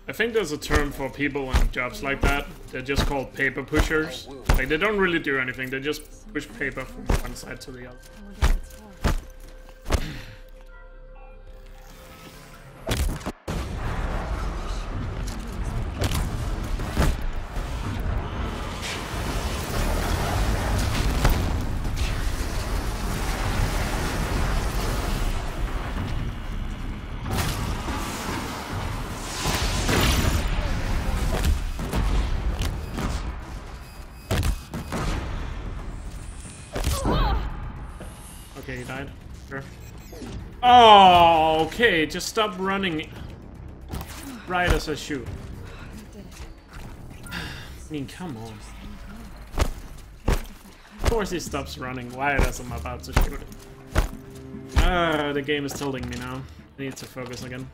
I think there's a term for people in jobs like that. They're just called paper pushers. Like, they don't really do anything, they just push paper from one side to the other. Okay, he died. Sure. Oh, okay. Just stop running right as I shoot. I mean, come on. Of course he stops running right as I'm about to shoot him. The game is tilting me now. I need to focus again.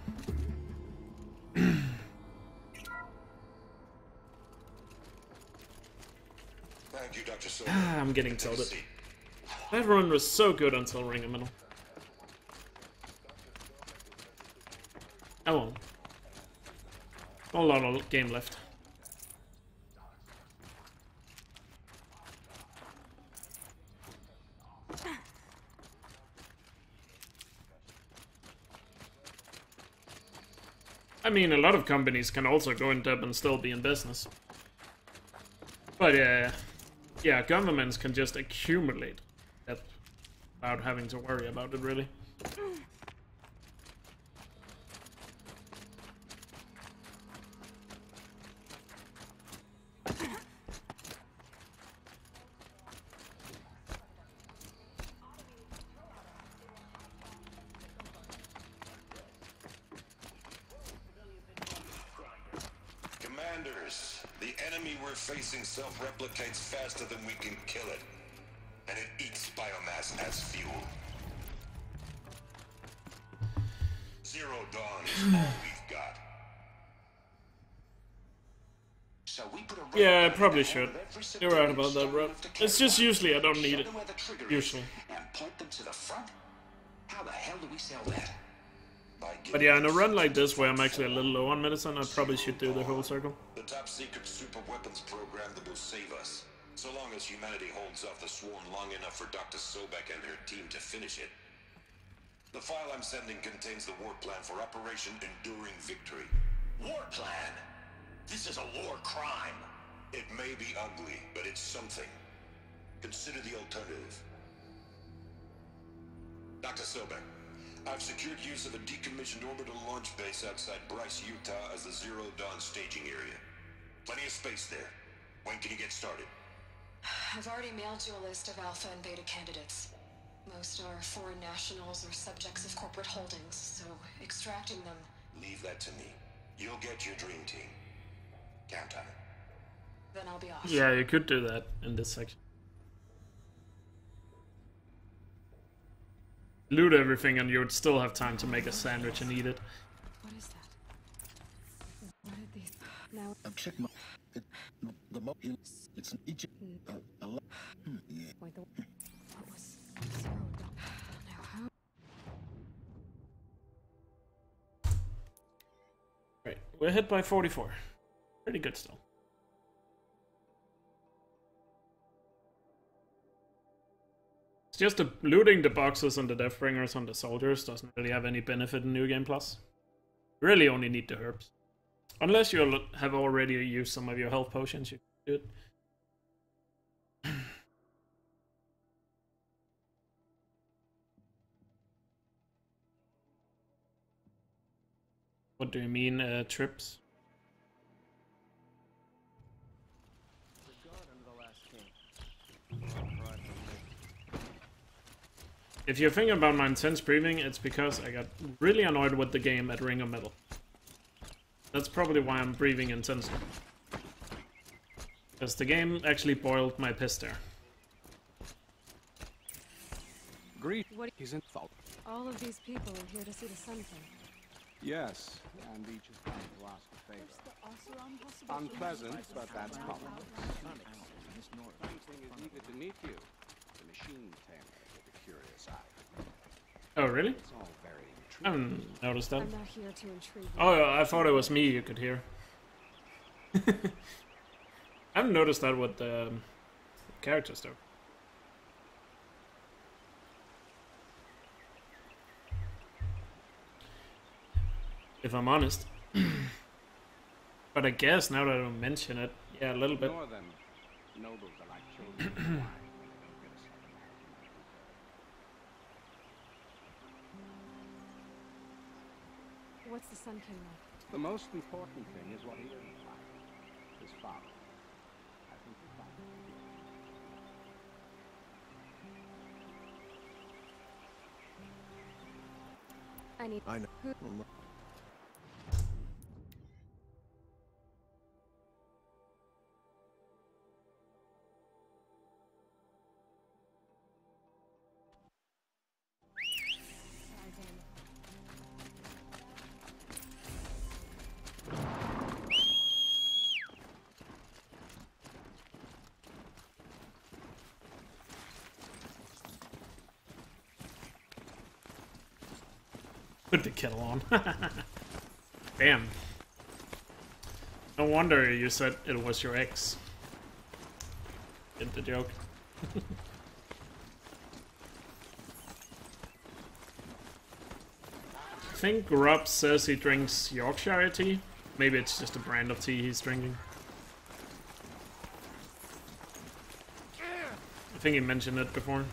Thank you, Dr. Silver. I'm getting tilted. That run was so good until Ring of Middle. Oh well. A lot of game left. I mean, a lot of companies can also go in debt and still be in business. But yeah, governments can just accumulate debt without having to worry about it, really. Commanders, the enemy we're facing self-replicates faster than we can kill it. And it eats biomass as fuel. Zero Dawn is all we've got. So we put a Yeah, I probably should. You're right about that, bro. It's just usually I don't need it. Usually. And point them to the front? How the hell do we sell that? But yeah, in a run like this, where I'm actually a little low on medicine, I probably should do the whole circle. The top secret super weapons program that will save us. So long as humanity holds off the Swarm long enough for Dr. Sobek and her team to finish it. The file I'm sending contains the war plan for Operation Enduring Victory. War plan? This is a war crime. It may be ugly, but it's something. Consider the alternative. Dr. Sobek, I've secured use of a decommissioned orbital launch base outside Bryce, Utah as the Zero Dawn staging area. Plenty of space there. When can you get started? I've already mailed you a list of Alpha and Beta candidates. Most are foreign nationals or subjects of corporate holdings, so extremely distracting them. Leave that to me. You'll get your dream team. Count on it. Then I'll be off. Yeah, you could do that in this section. Loot everything and you would still have time to make a sandwich and eat it. What is that? What did these... Now... Check my... The mo... It's an Egypt... Yeah. Wait, what was... Zero... Now how... Right, we're hit by 44. Pretty good still. It's just looting the boxes and the Deathbringers on the soldiers doesn't really have any benefit in New Game Plus. You really only need the herbs. Unless you have already used some of your health potions, you can do it. What do you mean, trips? If you're thinking about my intense breathing, it's because I got really annoyed with the game at Ring of Metal. That's probably why I'm breathing intensely. Because the game actually boiled my piss there. Greet. He's in fault. All of these people are here to see the Sun King. Yes, and each is trying to ask a favor. Unpleasant, but that's common. Something is eager to meet you. The machine tamer with a curious eye. Oh, really? It's all very I haven't noticed that. I'm not here to intrigue. Oh, I thought it was me you could hear. I haven't noticed that with the characters, though. If I'm honest. But I guess now that I mention it, yeah, a little bit. Ignore them. Nobles are like children. What's the Sun King like? The most important thing is what he didn't find. His father. I think he found it. I need... I know. Put the kettle on. Damn. No wonder you said it was your ex. Get the joke. I think Rob says he drinks Yorkshire tea. Maybe it's just a brand of tea he's drinking. I think he mentioned it before.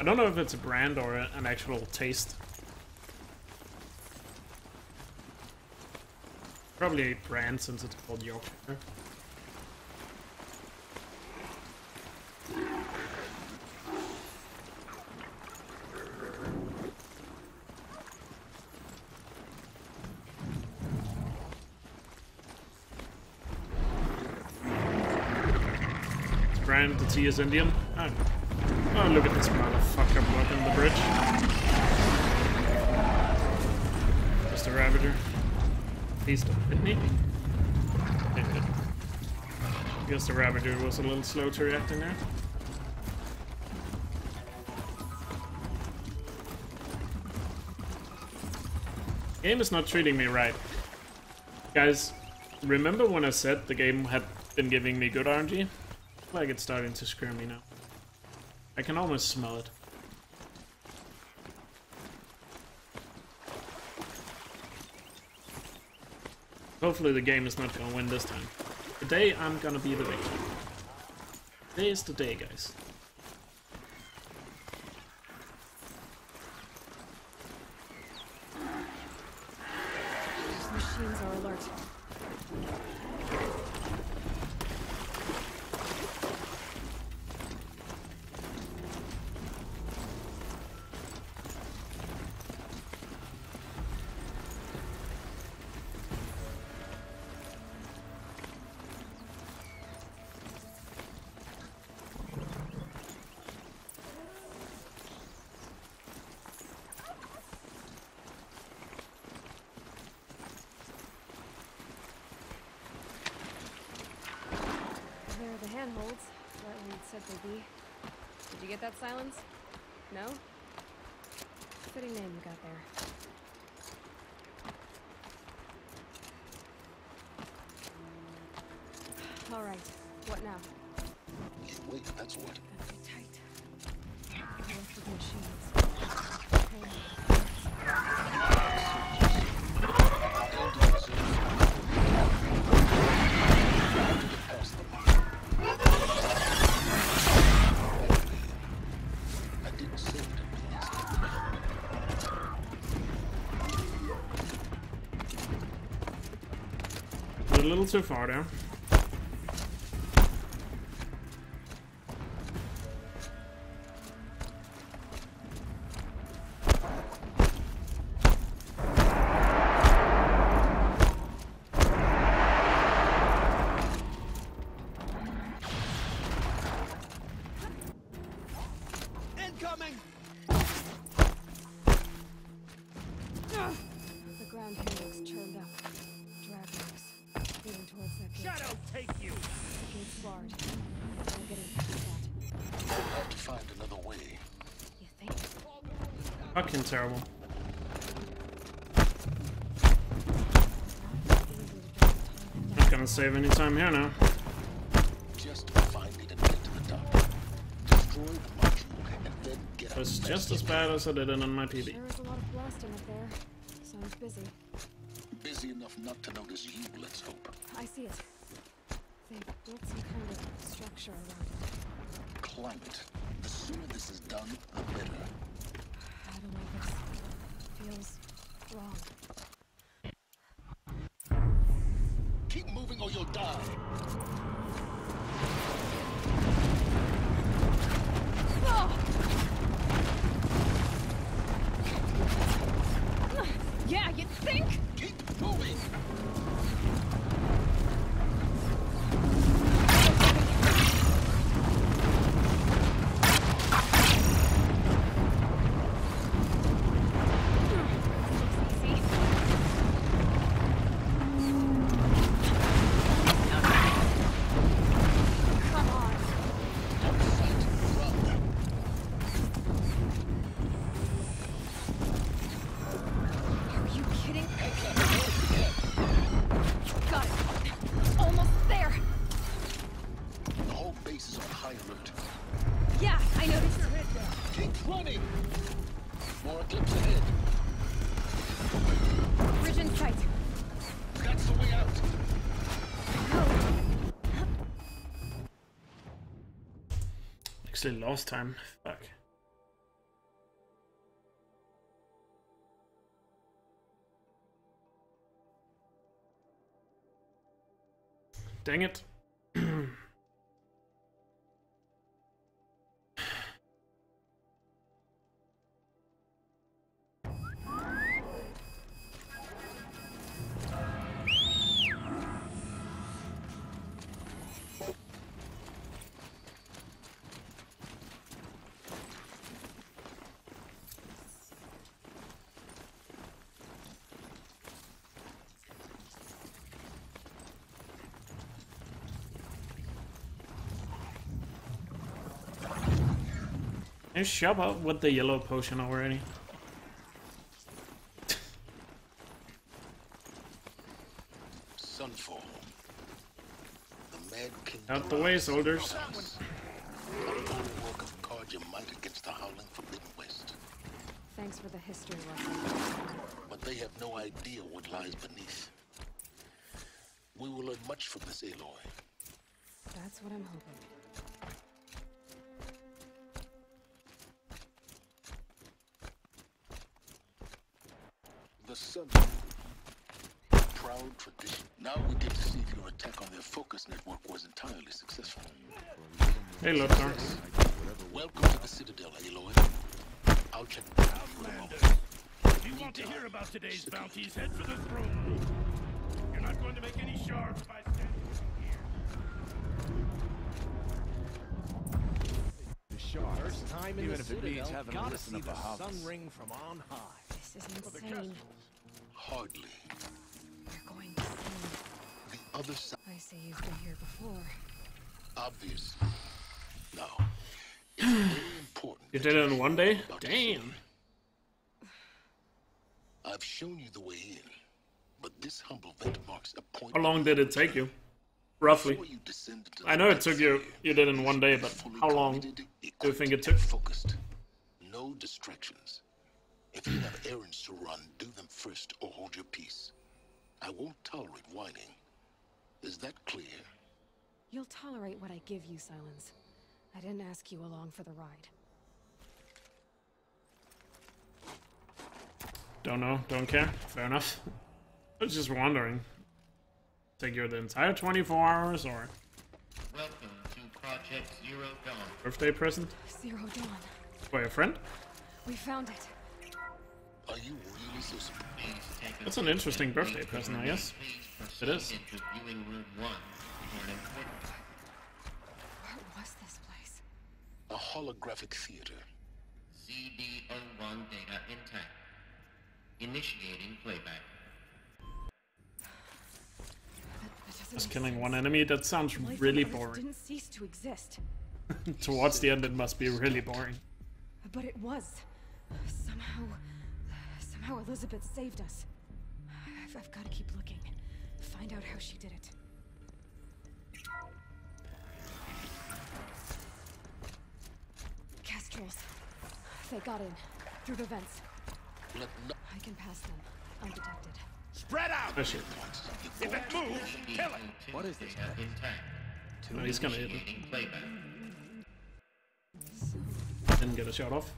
I don't know if it's a brand or an actual taste. Probably a brand since it's called Yorkshire. Brand, the tea is Indian. Oh, look at this motherfucker blocking the bridge. Just a Ravager. Please don't hit me. I guess the Ravager was a little slow to react in there. Game is not treating me right. Guys, remember when I said the game had been giving me good RNG? Like it's starting to scare me now. I can almost smell it. Hopefully the game is not gonna win this time. Today I'm gonna be the victor. Today is the day, guys. These machines are alert. handholds, right where you'd said they'd be. Did you get that silence? No? Fitting name you got there. All right, what now? You wait, that's what. Gotta be tight. Electric machines. I didn't say it. A little too far there. Incoming! The ground here looks churned up. Drag marks. Moving towards that gate. Shadow, take you! The gate's barred. No getting past that. We'll have to find another way. You think? Fucking terrible. Not gonna save any time here now. Just find it and get to the top. Destroy the module and then get out. It's just as bad as I did it on my PB. There is a lot of blasting up there. Sounds busy. Busy enough not to notice you, let's hope. I see it. They built some kind of structure around it. Climb it. The sooner this is done, the better. I don't know, this feels wrong. Keep moving or you'll die. Yeah, you think? Keep moving. Actually lost time. Fuck. Dang it. Can you shove up with the yellow potion already? Sunfall. The Mad King. Out the way, soldiers. Work of guard your might against the howling Forbidden West. Thanks for the history lesson. But they have no idea what lies beneath. We will learn much from this Aloy. That's what I'm hoping. The sun. Proud tradition. Now we get to see if your attack on their focus network was entirely successful. Hey, Elkjaer. Welcome to the Citadel, Aloy. I'll check back with you in a moment. If you want to hear about today's bounties, head for the throne room. You're not going to make any shards by standing here. The shards. First time in Even the if it means Citadel, having to gotta listen see to the Bahavas. sun ring from on high. This is insane. Hardly. We're going to see. The other side. I see you've been here before. obvious. Now, it's very important. You did it in one day? Damn. I've shown you the way in, but this humble vent marks a point. How long did it take you? Roughly. I know it took you did it in one day, but how long do you think it took? Focused. No distractions. If you have errands to run, do them first or hold your peace. I won't tolerate whining. Is that clear? You'll tolerate what I give you, Silence. I didn't ask you along for the ride. Don't know, don't care. Fair enough. I was just wondering. Take you the entire 24 hours or Welcome to Project Zero Dawn. birthday present? Zero Dawn. For your friend? We found it. Are you really so surprised? That's an interesting birthday present, I guess. It is. Into viewing room 1 for an important. What was this place? A holographic theater. ZB01 data intact. Initiating playback. Just killing one enemy, that sounds really boring. Didn't cease to exist. Towards the end it must be really boring. But it was. Somehow Elizabeth saved us. I've got to keep looking. Find out how she did it. Kestrels. They got in. Through the vents. I can pass them. Undetected. Spread out! Oh, shit. If it moves, kill it! What is this? Intact. Oh, he's gonna hit Initiating playback. Didn't get a shot off.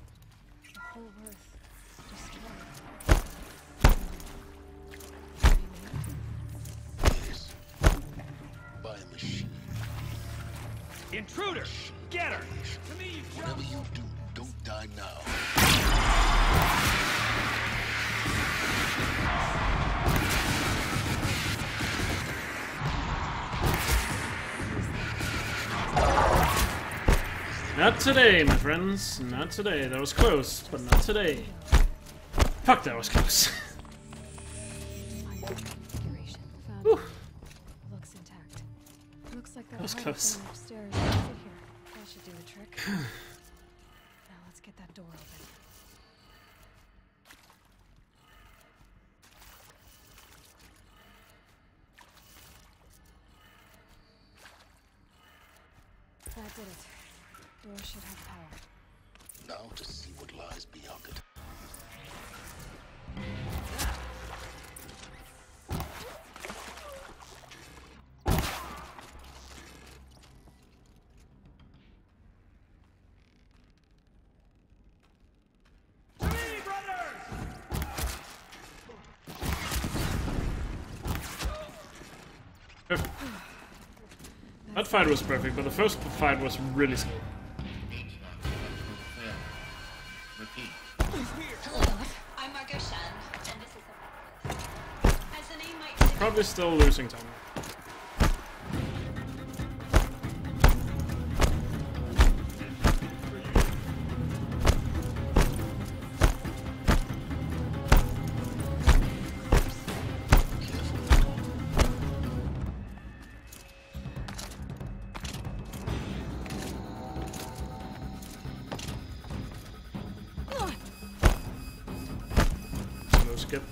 The whole Earth destroyed. By a machine. Intruder! Get her! To me, Whatever you do, don't die now. Not today, my friends. Not today. That was close, but not today. Fuck, that was close. Looks intact. Looks like that was hide close. down upstairs. Fit here. That should do the trick. Now let's get that door open. That did it. Door should have power. Now to see what lies beyond it. That fight was perfect, but the first fight was really slow. I'm Margot Shan, and this is as the name might suggest. Probably still losing time. Skip.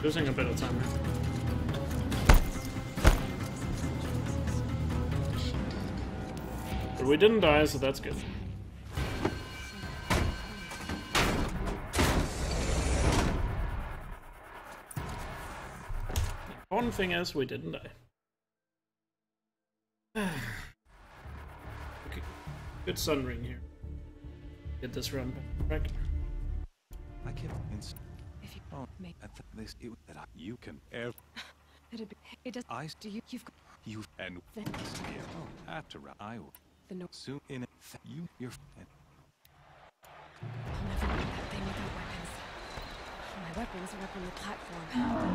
Losing a bit of time here. But we didn't die, so that's good. One thing is, we didn't die. Okay, good sun ring here. Get this run back. I can't. If you make at this, you can ever. It does. Do you? You've got you and after I will. The no. Soon in you your. I'll never make that thing without weapons. My weapons are up on the platform.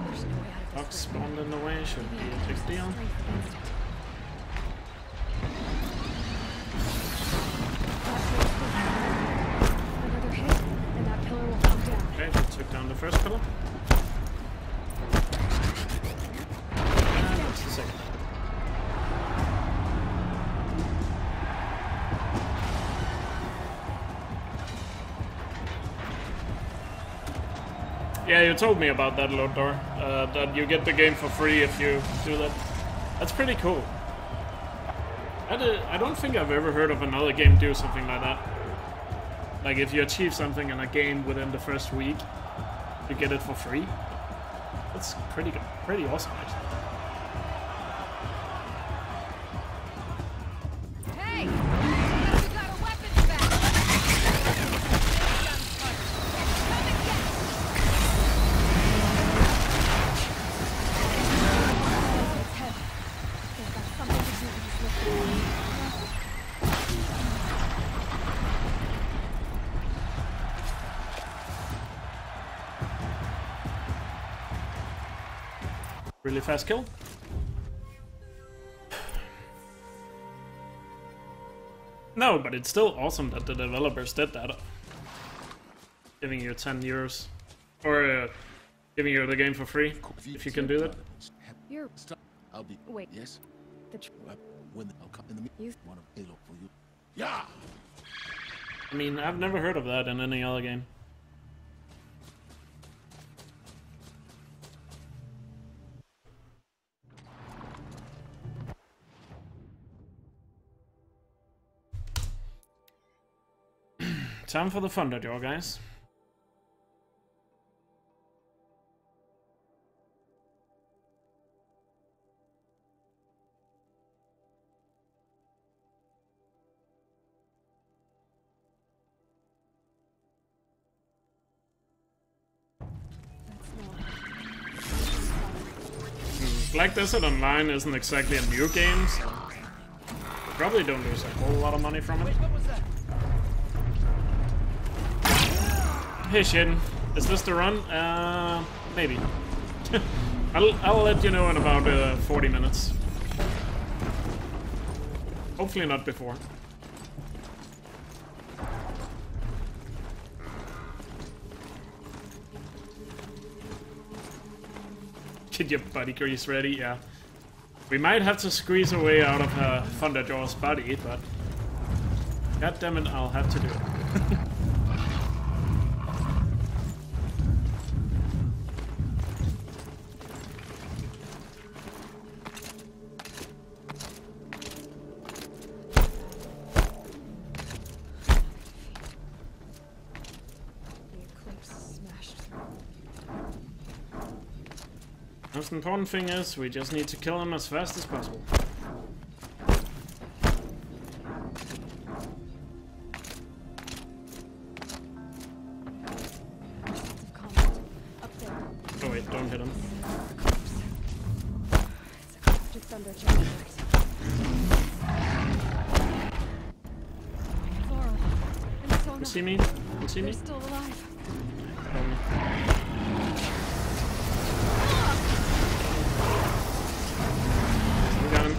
There's no way out of this. Fox spawned in the way, should be a big deal. Yeah, you told me about that, Lodor. That you get the game for free if you do that. That's pretty cool. I don't think I've ever heard of another game do something like that. Like if you achieve something in a game within the first week, you get it for free. That's pretty good, pretty awesome actually. Hey! You got a weapons back! Come and get it! It's heavy. They've got something to do with this lifting. Really fast kill. No, but it's still awesome that the developers did that. Giving you 10 euros. Or giving you the game for free, if you can do that. You're... I'll be... Wait. Yes? The When I'll come in the you... One of Halo for you. Yeah! I mean, I've never heard of that in any other game. Time for the Thunderjaw, guys. Black Desert Online isn't exactly a new game, so probably don't lose a whole lot of money from it. Wait, what was that? Hey Shaden, is this the run? Maybe. I'll let you know in about 40 minutes. Hopefully not before. Get your body grease ready, yeah. We might have to squeeze a way out of Thunderjaw's body, but goddammit, I'll have to do it. Most important thing is, we just need to kill him as fast as possible. Oh wait, don't hit him. You see me? You see me? They're still alive. We got him.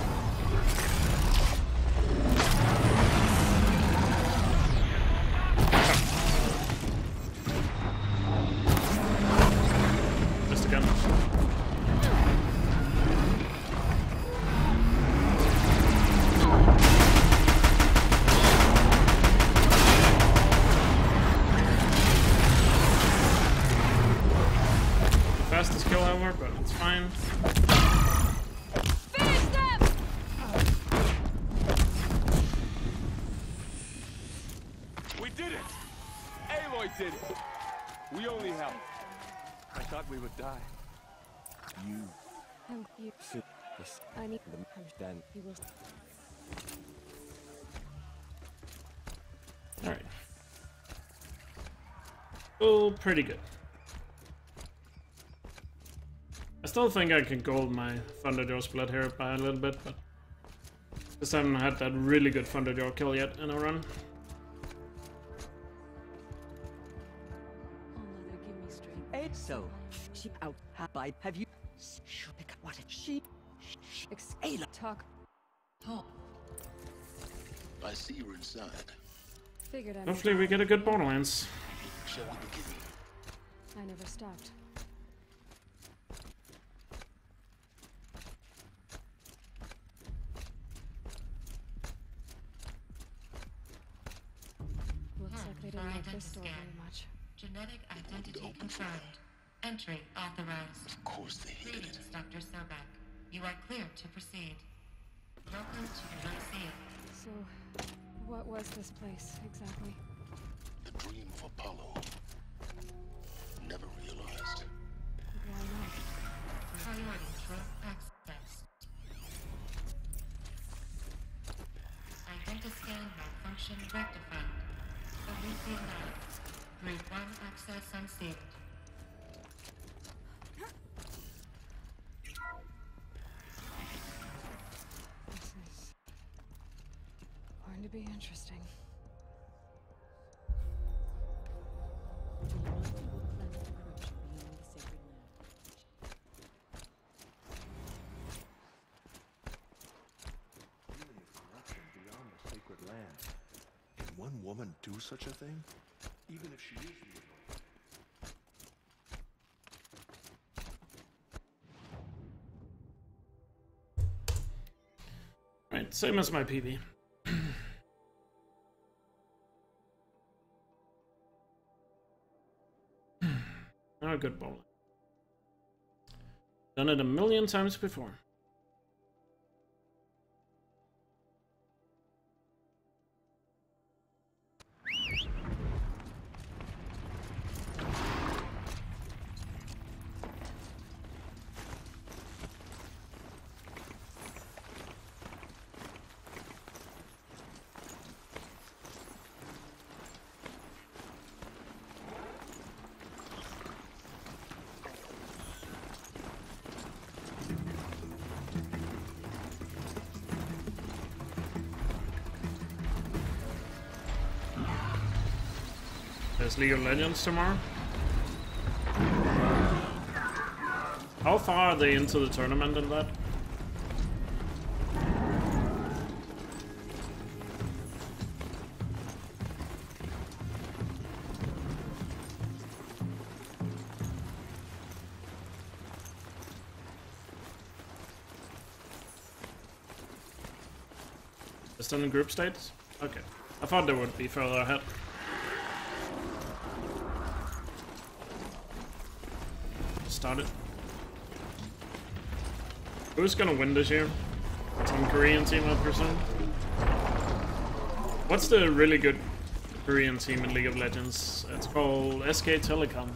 Just a gun. Fastest kill ever, but it's fine. Finish them! We did it! Aloy did it! We only helped. I thought we would die. You Sit this. I need them. Then you will Alright. Oh, pretty good. I still think I can gold my Thunderjaw split here by a little bit, but just haven't had that really good Thunderjaw kill yet in a run. So, she out. By have you? What she? Ayla talk. Top. I see you're inside. Figured I. Hopefully we get a good Borderlands. Shall we begin? I never stopped. Looks like they didn't like this story very much. Genetic identity confirmed. Entry authorized. Of course they hated it. Greetings, Dr. Sobek. You are clear to proceed. Welcome to the Lyceum. So, what was this place exactly? The dream of Apollo. Never realized. Why not? Priority for access. Identiscan malfunction rectified. Elysium 9. Grade 1 access unsealed. This is going to be interesting. Can one woman do such a thing? Even if she is the Right, same as my PB. Oh, good bowling. Done it a million times before. There's League of Legends tomorrow. How far are they into the tournament in that? They're still in group states? Okay. I thought they would be further ahead. Started. Who's gonna win this year? Some Korean team, I presume. What's the really good Korean team in League of Legends? It's called SK Telecom.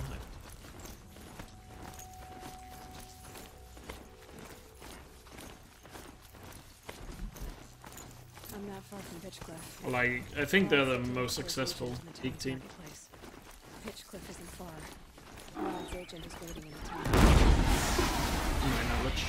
I'm not far from Pitchcliff. Like, I think they're the most successful league team. Pitchcliff isn't far. Rod's agent is waiting in the town. My knowledge.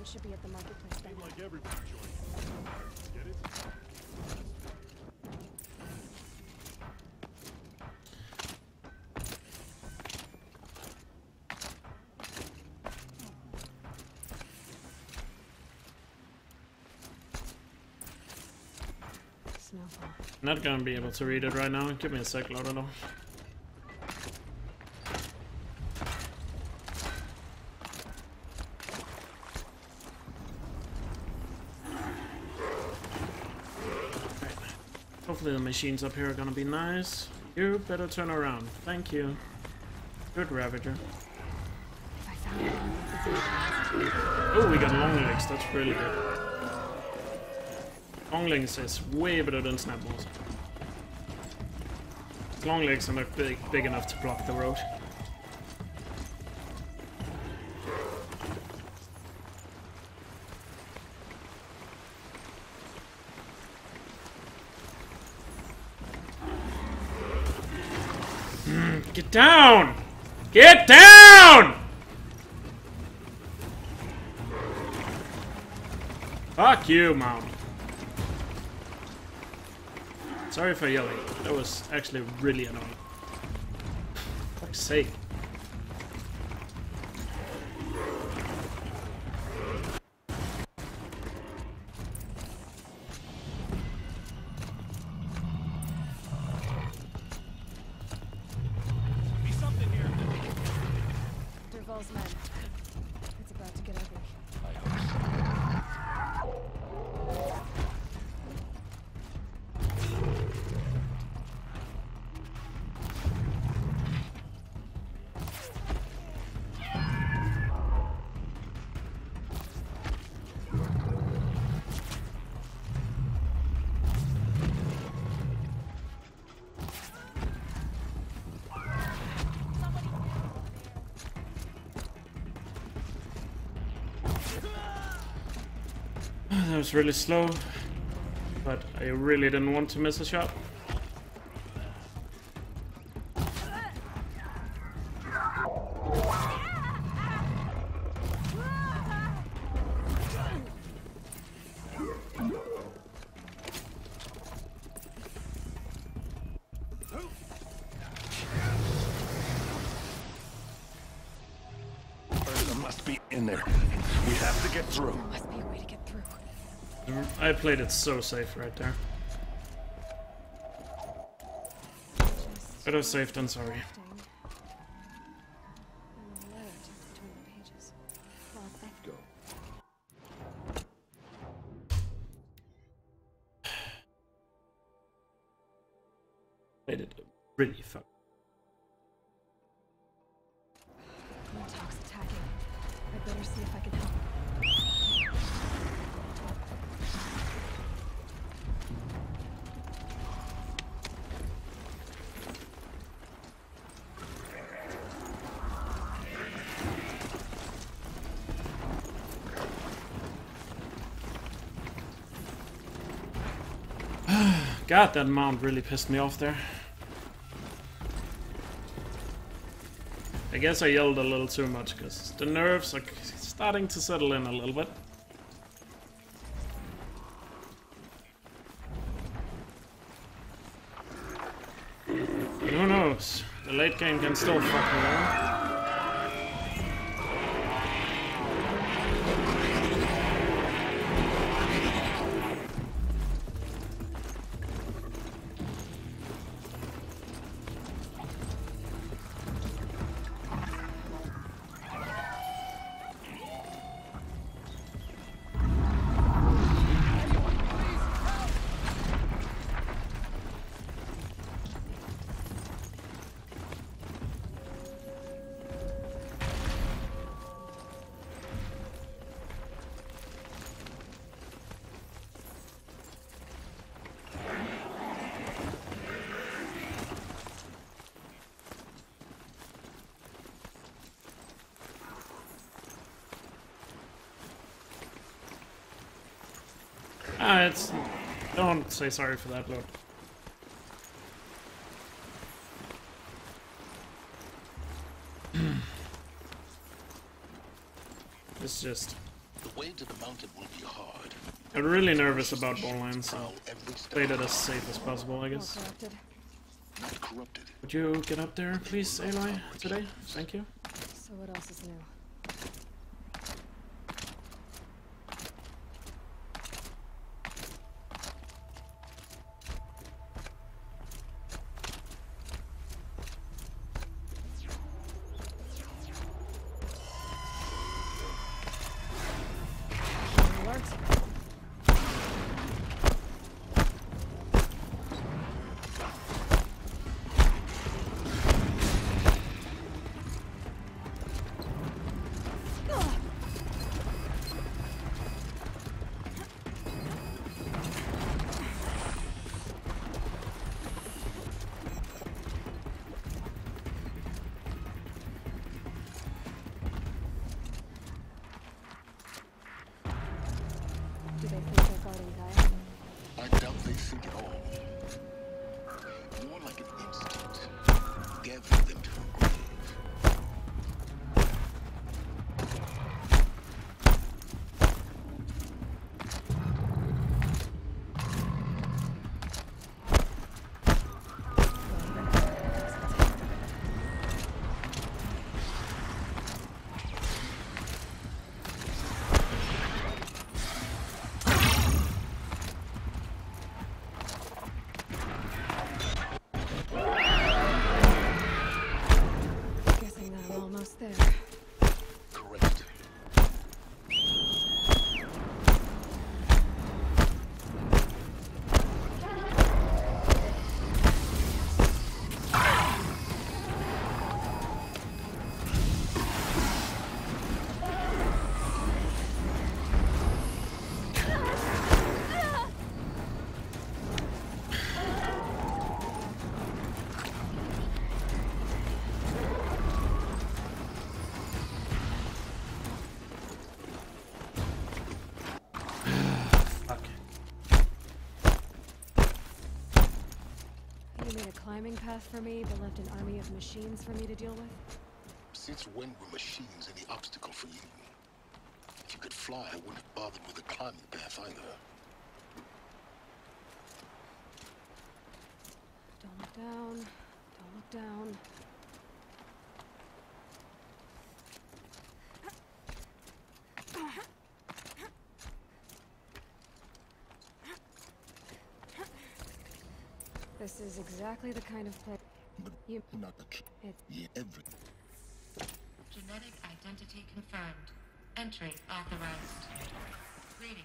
Should be at the marketplace then. Like everybody joins. Get it? Snowfall. Not gonna be able to read it right now. Give me a sec, load it up. Hopefully the machines up here are gonna be nice. You better turn around. Thank you. Good Ravager. Oh, we got long legs. That's really good. Long legs is way better than snapballs. Long legs are not big enough to block the road. Get down! Get down! Fuck you, Mount. Sorry for yelling. That was actually really annoying. For fuck's sake. Be something here. Derval's men. It's about to get ugly. That was really slow, but I really didn't want to miss a shot. Person must be in there. We have to get through. Must be a way to get through. I played it so safe right there. Better safe than sorry. Go. Played it really fuck. Talk's attacking. I better see if I can help. God, that mount really pissed me off there. I guess I yelled a little too much because the nerves are starting to settle in a little bit. But who knows? The late game can still fuck me over. It's... Don't say sorry for that, Lord. It's just... The way to the mountain will be hard. I'm really nervous about ball lines, so played it as safe as possible, I guess. Not corrupted. Would you get up there, please, Aloy, today? Thank you. So what else is new? You made a climbing path for me, but left an army of machines for me to deal with? Since when were machines any obstacle for you? If you could fly, I wouldn't have bothered with a climbing path either. Don't look down. Don't look down. This is exactly the kind of place you... Not a yeah, every... Genetic identity confirmed. Entry authorized. Greetings.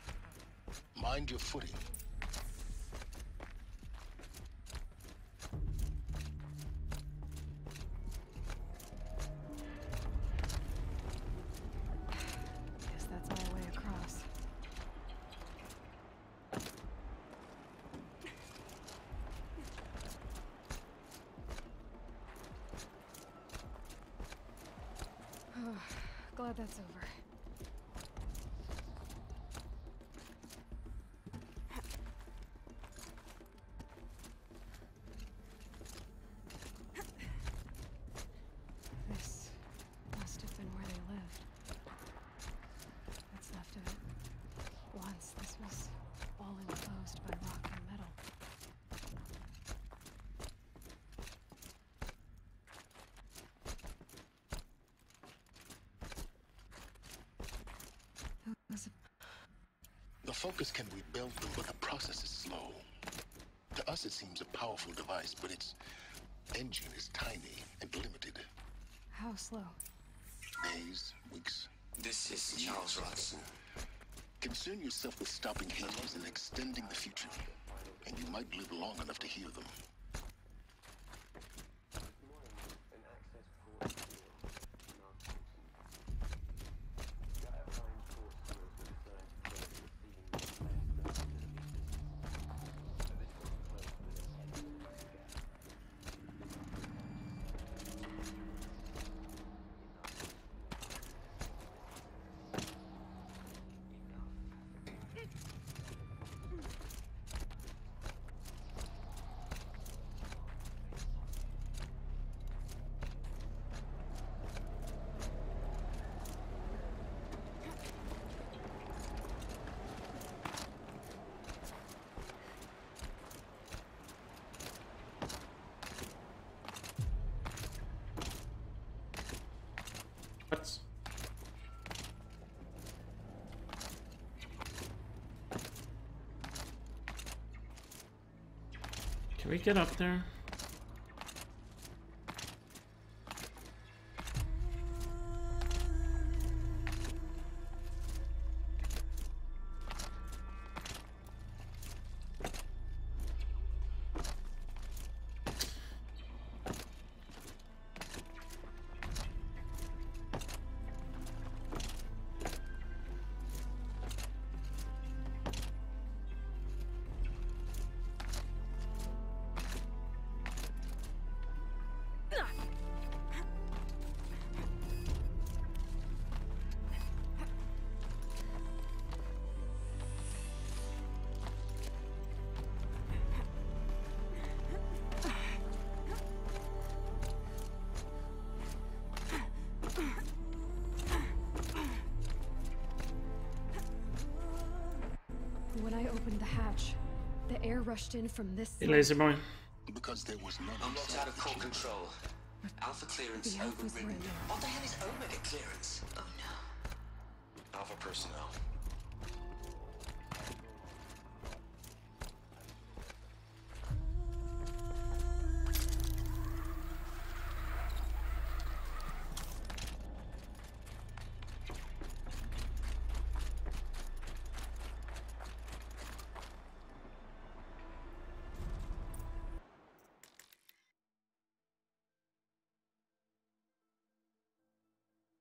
Mind your footing. Guess that's our way across. Glad that's over. This must have been where they lived. What's left of it. Once this was all enclosed by rock and metal. The Focus can rebuild them, but the process is slow. To us, it seems a powerful device, but its engine is tiny and limited. How slow? Days, weeks. This is Charles Rodson. Concern yourself with stopping Hades and extending the future, and you might live long enough to hear them. What? Can we get up there? When I opened the hatch, the air rushed in from this Hey, side. lazy boy. Because there was none. I'm locked out of core control. Alpha clearance The Alphas were in overridden. there. What the hell is Omega clearance? Oh no. Alpha personnel.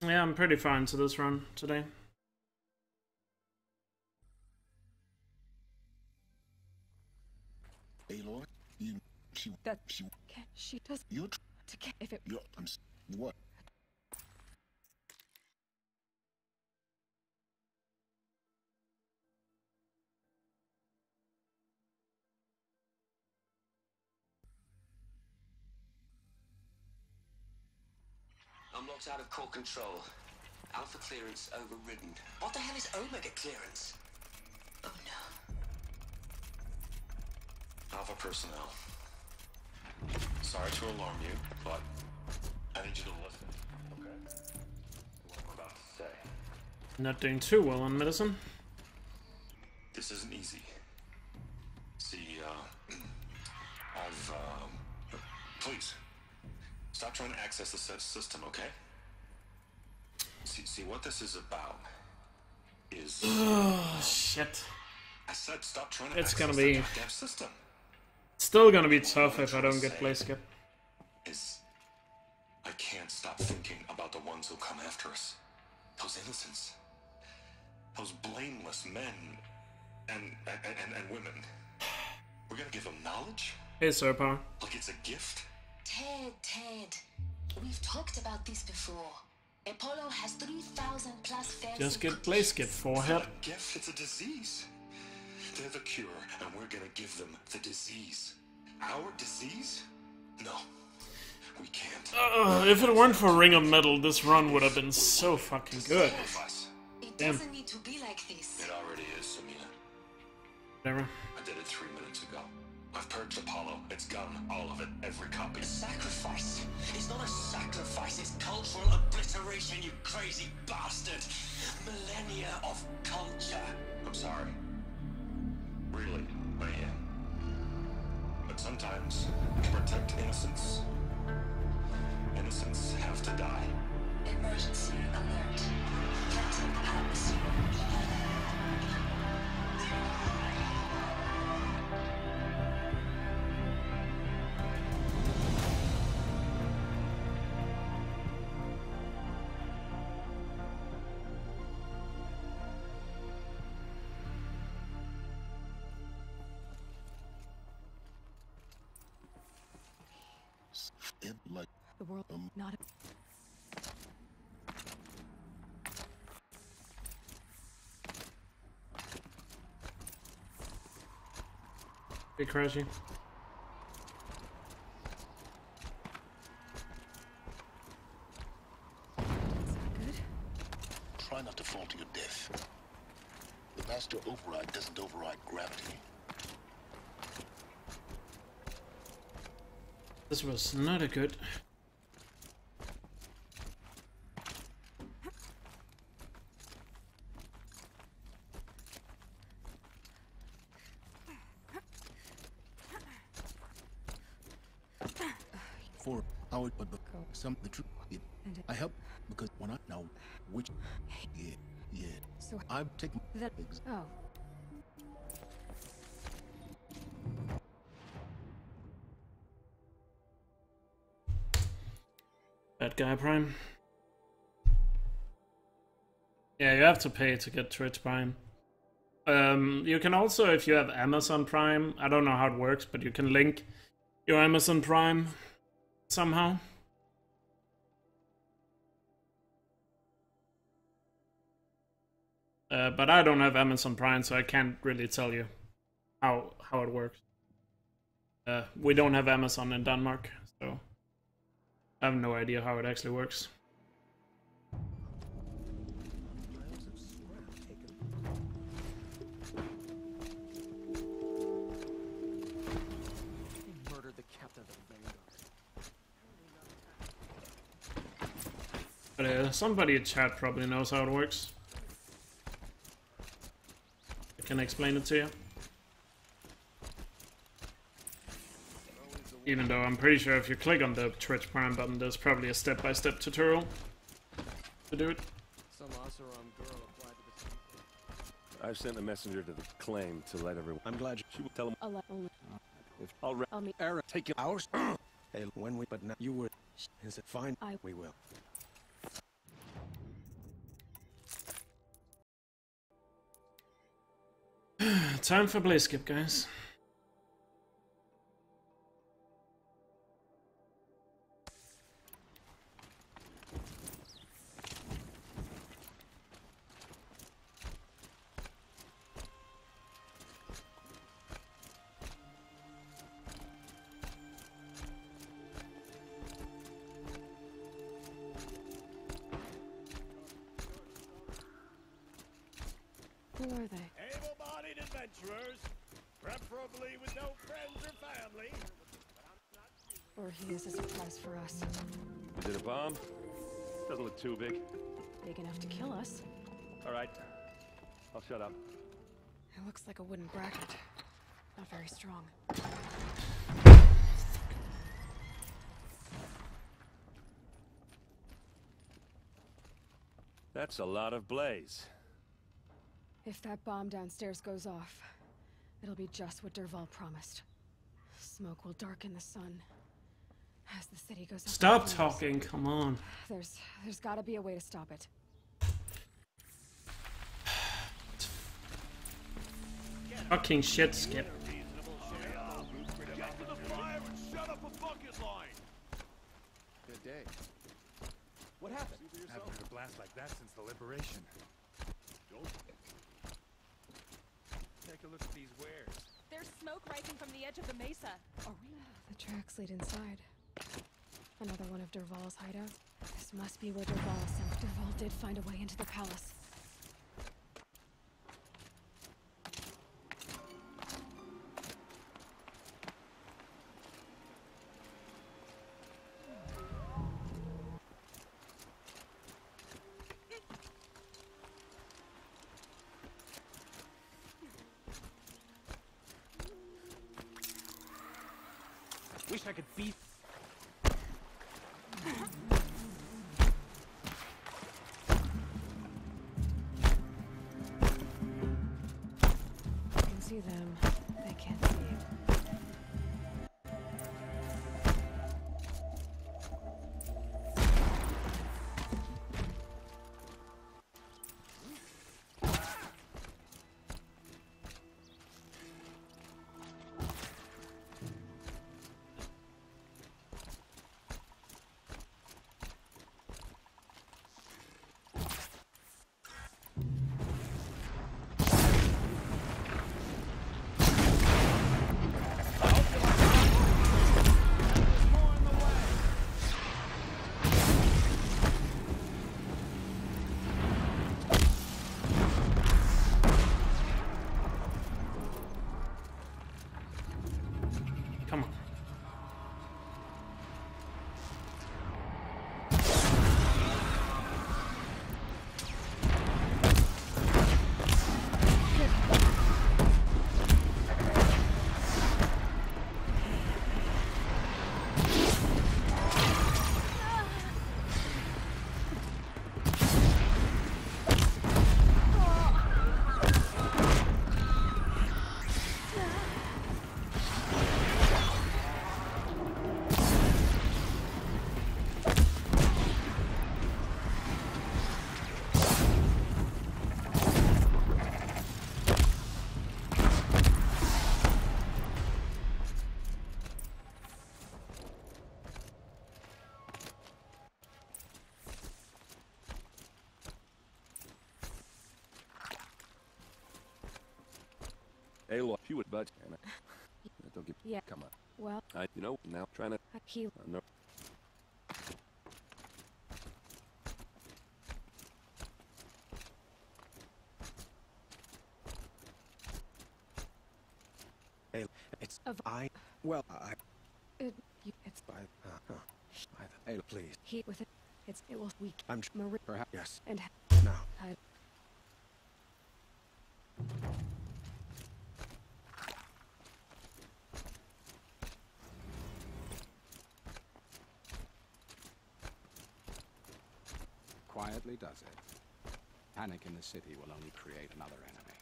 Yeah, I'm pretty far into this run today. Aloy, She does. You. If it. What? locked out of core control. Alpha clearance overridden. What the hell is Omega clearance? Oh no. Alpha personnel. Sorry to alarm you, but I need you to listen, okay? What I'm about to say. Not doing too well on medicine. This isn't easy. See, please, stop trying to access the system, okay? See, what this is about is... Oh, shit. I said stop trying to It's access gonna the be... goddamn system. Still gonna be tough if I don't get play skip. I can't stop thinking about the ones who come after us. Those innocents. Those blameless men and women. We're gonna give them knowledge? Hey, Sir Power. Like it's a gift? Ted, we've talked about this before. Apollo has 3,000 plus fans. Just get play skip, forehead. It's not a gift, it's a disease. They're the cure, and we're gonna give them the disease. Our disease? No, we can't. If it weren't for Ring of Metal, this run would have been so fucking good. It Damn. doesn't need to be like this. It already is, Samina. Whatever. I did it 3 minutes ago. I've purged Apollo. It's gone. All of it. Every copy. Sacrifice. It's not a sacrifice. It's cultural obliteration, you crazy bastard. Millennia of culture. I'm sorry. Really, I am. But sometimes, to protect innocence, innocents have to die. Emergency alert. Captain atmosphere. Like the world not. Hey, Crashy. Try not to fall to your death. The master override doesn't override gravity. This was not a good. For our but some the truth I help because when I know which yeah So I'm taking that. Oh. Bad guy Prime. Yeah, you have to pay to get Twitch Prime. You can also, if you have Amazon Prime, I don't know how it works, but you can link your Amazon Prime somehow. But I don't have Amazon Prime, so I can't really tell you how it works. We don't have Amazon in Denmark, so I have no idea how it actually works. Murdered the captain of the Vanguard. But somebody in chat probably knows how it works. I can explain it to you. Even though I'm pretty sure if you click on the Twitch Prime button, there's probably a step-by-step tutorial to do it. Some Oseram girl applied to the I've sent a messenger to the claim to let everyone. I'm glad she will tell him. If I'll meet Aaron, take it ours. Hey, when we, but now you were. Is it fine? We will. Time for play skip, guys. Who are they? Able-bodied adventurers, preferably with no friends or family. Or he is a surprise for us. Is it a bomb? Doesn't look too big. Big enough to kill us. All right. I'll shut up. It looks like a wooden bracket. Not very strong. That's a lot of blaze. If that bomb downstairs goes off, it'll be just what Dervahl promised. Smoke will darken the sun. As the city goes up. Stop talking, come on. There's gotta be a way to stop it. Fucking shit, Skip. Get to the fire and shut up a bucket line. Good day. What happened? I haven't heard a blast like that since the liberation. Take a look at these wares. There's smoke rising from the edge of the mesa. The tracks lead inside. Another one of Dervahl's hideouts. This must be where Dervahl sent. Dervahl did find a way into the palace. Wish I could beat. I can see them. They can't see you. Come on. Hey, look, she would budge. Don't get. Yeah. Come on. Well. You know, now trying to. He. No. Hey, it's Of I. Well, I. It's by. Hey, please. he with it. It will weak. I'm Marie. perhaps. Yes. And now. Quietly does it. Panic in the city will only create another enemy.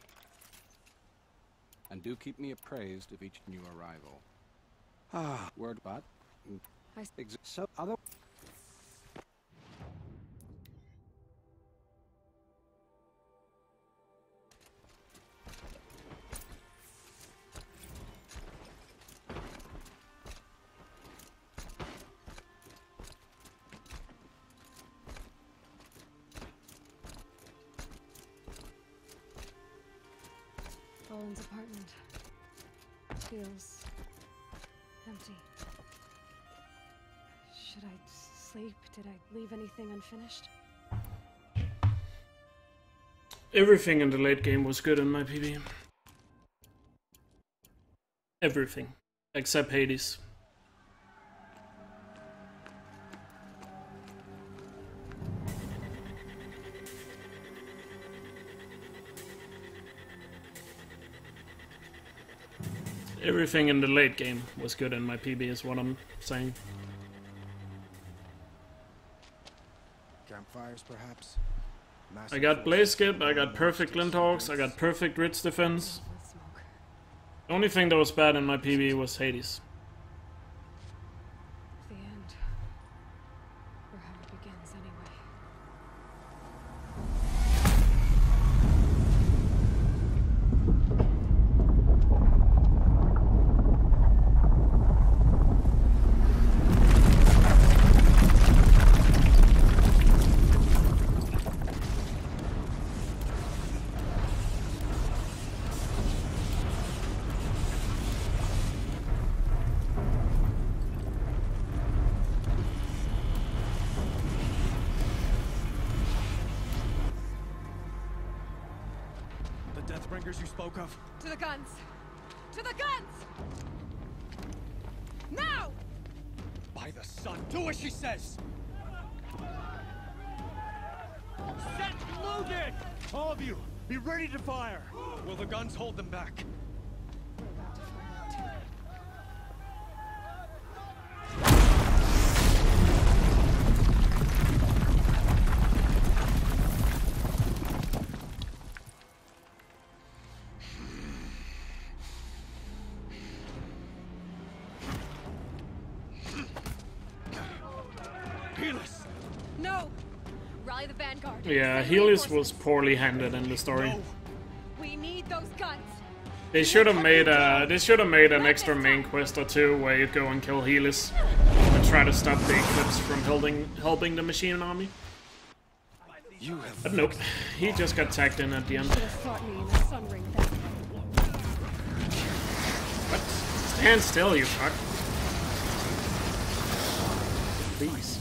And do keep me appraised of each new arrival. Word but. So other. Owen's apartment feels empty. Should I sleep? Did I leave anything unfinished? Everything in the late game was good in my PB. Everything. Except Hades. Everything in the late game was good in my PB is what I'm saying. Campfires, perhaps? I got Blaze Skip, I got perfect Glinthawks, I got perfect Ridge Defense. The only thing that was bad in my PB was Hades. The end. Or how it begins, anyway. You spoke of? To the guns! To the guns! Now! By the sun, do as she says! Set loaded! All of you, be ready to fire! Will the guns hold them back? We're about to find out. No! Rally the vanguard. Yeah, Helios was poorly handled in the story. No. We need those guns. They should have made an extra main quest or two where you go and kill Helios and try to stop the Eclipse from helping the machine army. But nope, he just got tagged in at the end. What? Stand still, you fuck. Please.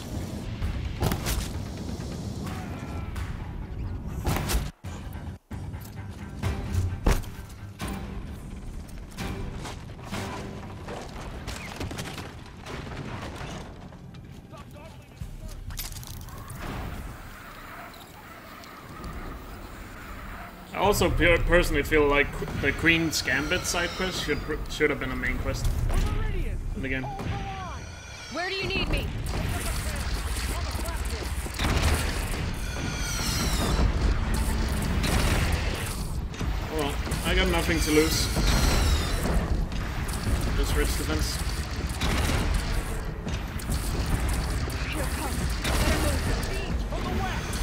I also personally feel like the Queen's Gambit side quest should have been a main quest in the game. Where do you need me? Well, I got nothing to lose. Just Ridge Defense. Here it comes. Better move. From the west.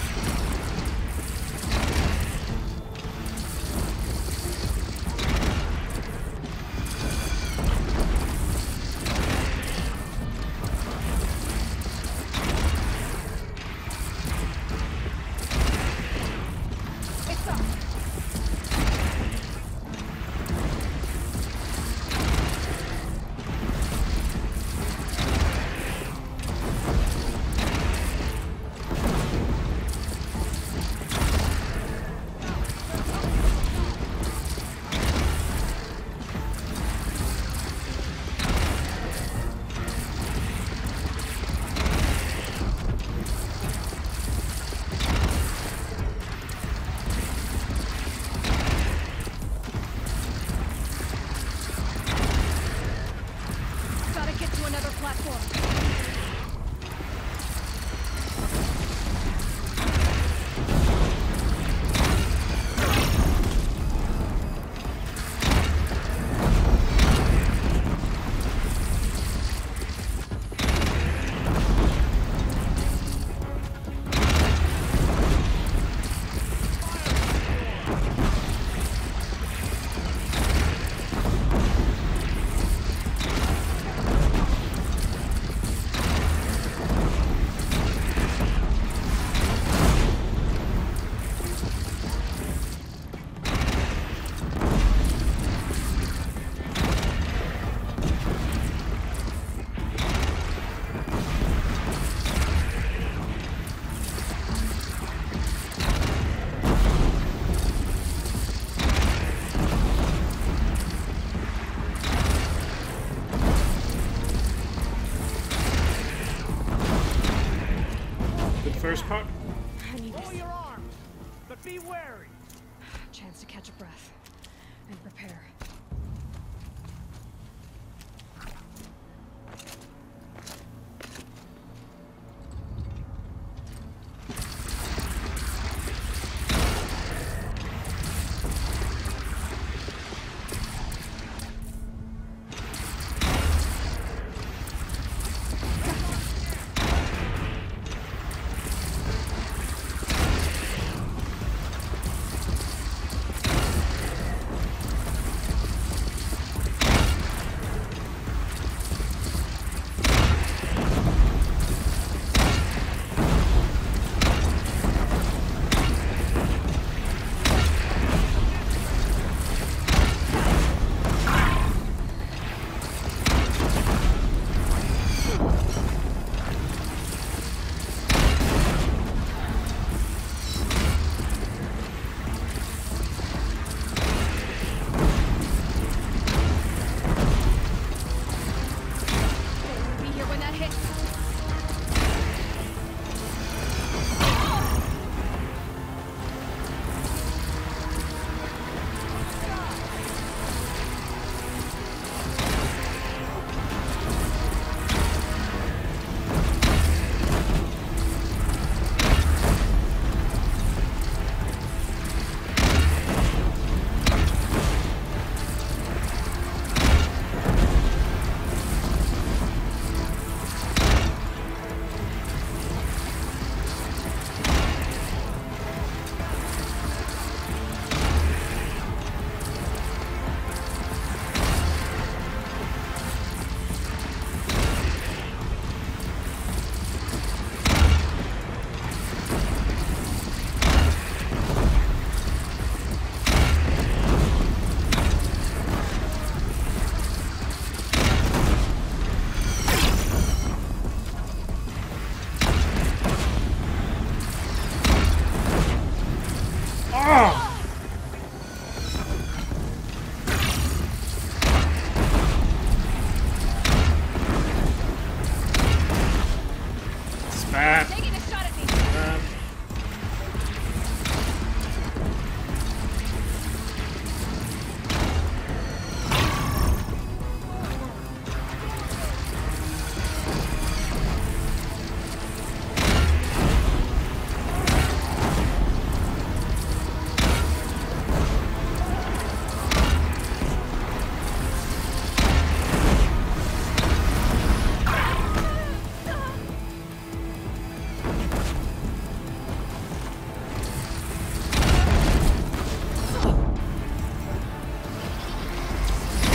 first part. I need Pull this. your arms, but be wary. Chance to catch a breath and prepare.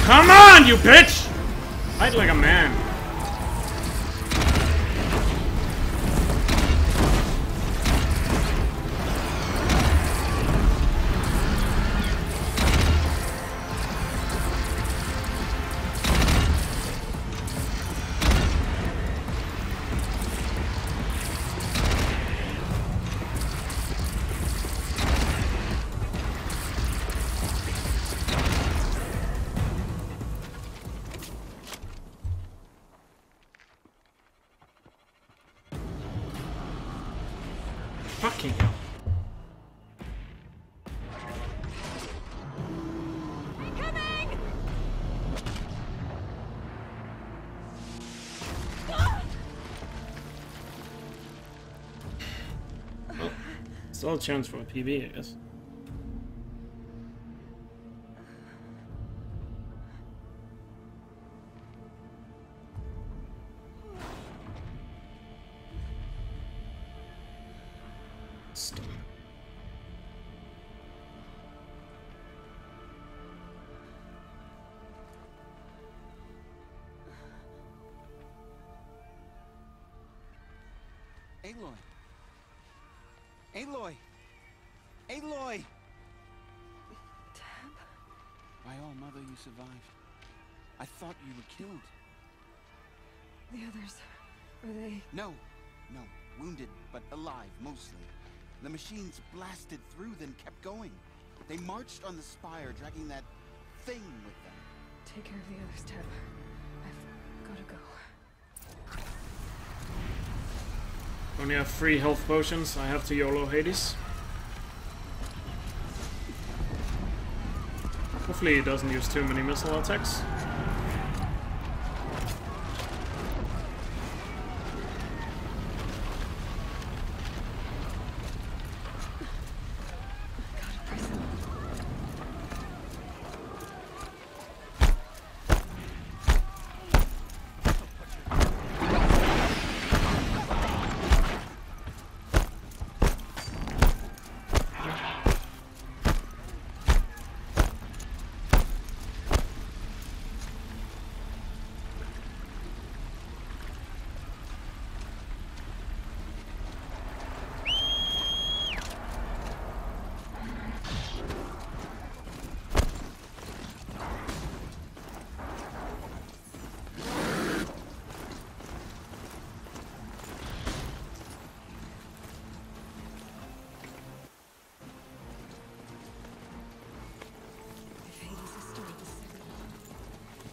Come on, you bitch! Fight like a man. Fucking hell. Incoming! Well, still a chance for a PB, I guess. Stop. Aloy! Aloy! Aloy! By all, Mother, you survived. I thought you were killed. The others, are they? No, wounded, but alive, mostly. The machines blasted through, then kept going. They marched on the spire, dragging that thing with them. Take care of the others, Teb. I've gotta go. Only have 3 health potions. I have to YOLO Hades. Hopefully he doesn't use too many missile attacks.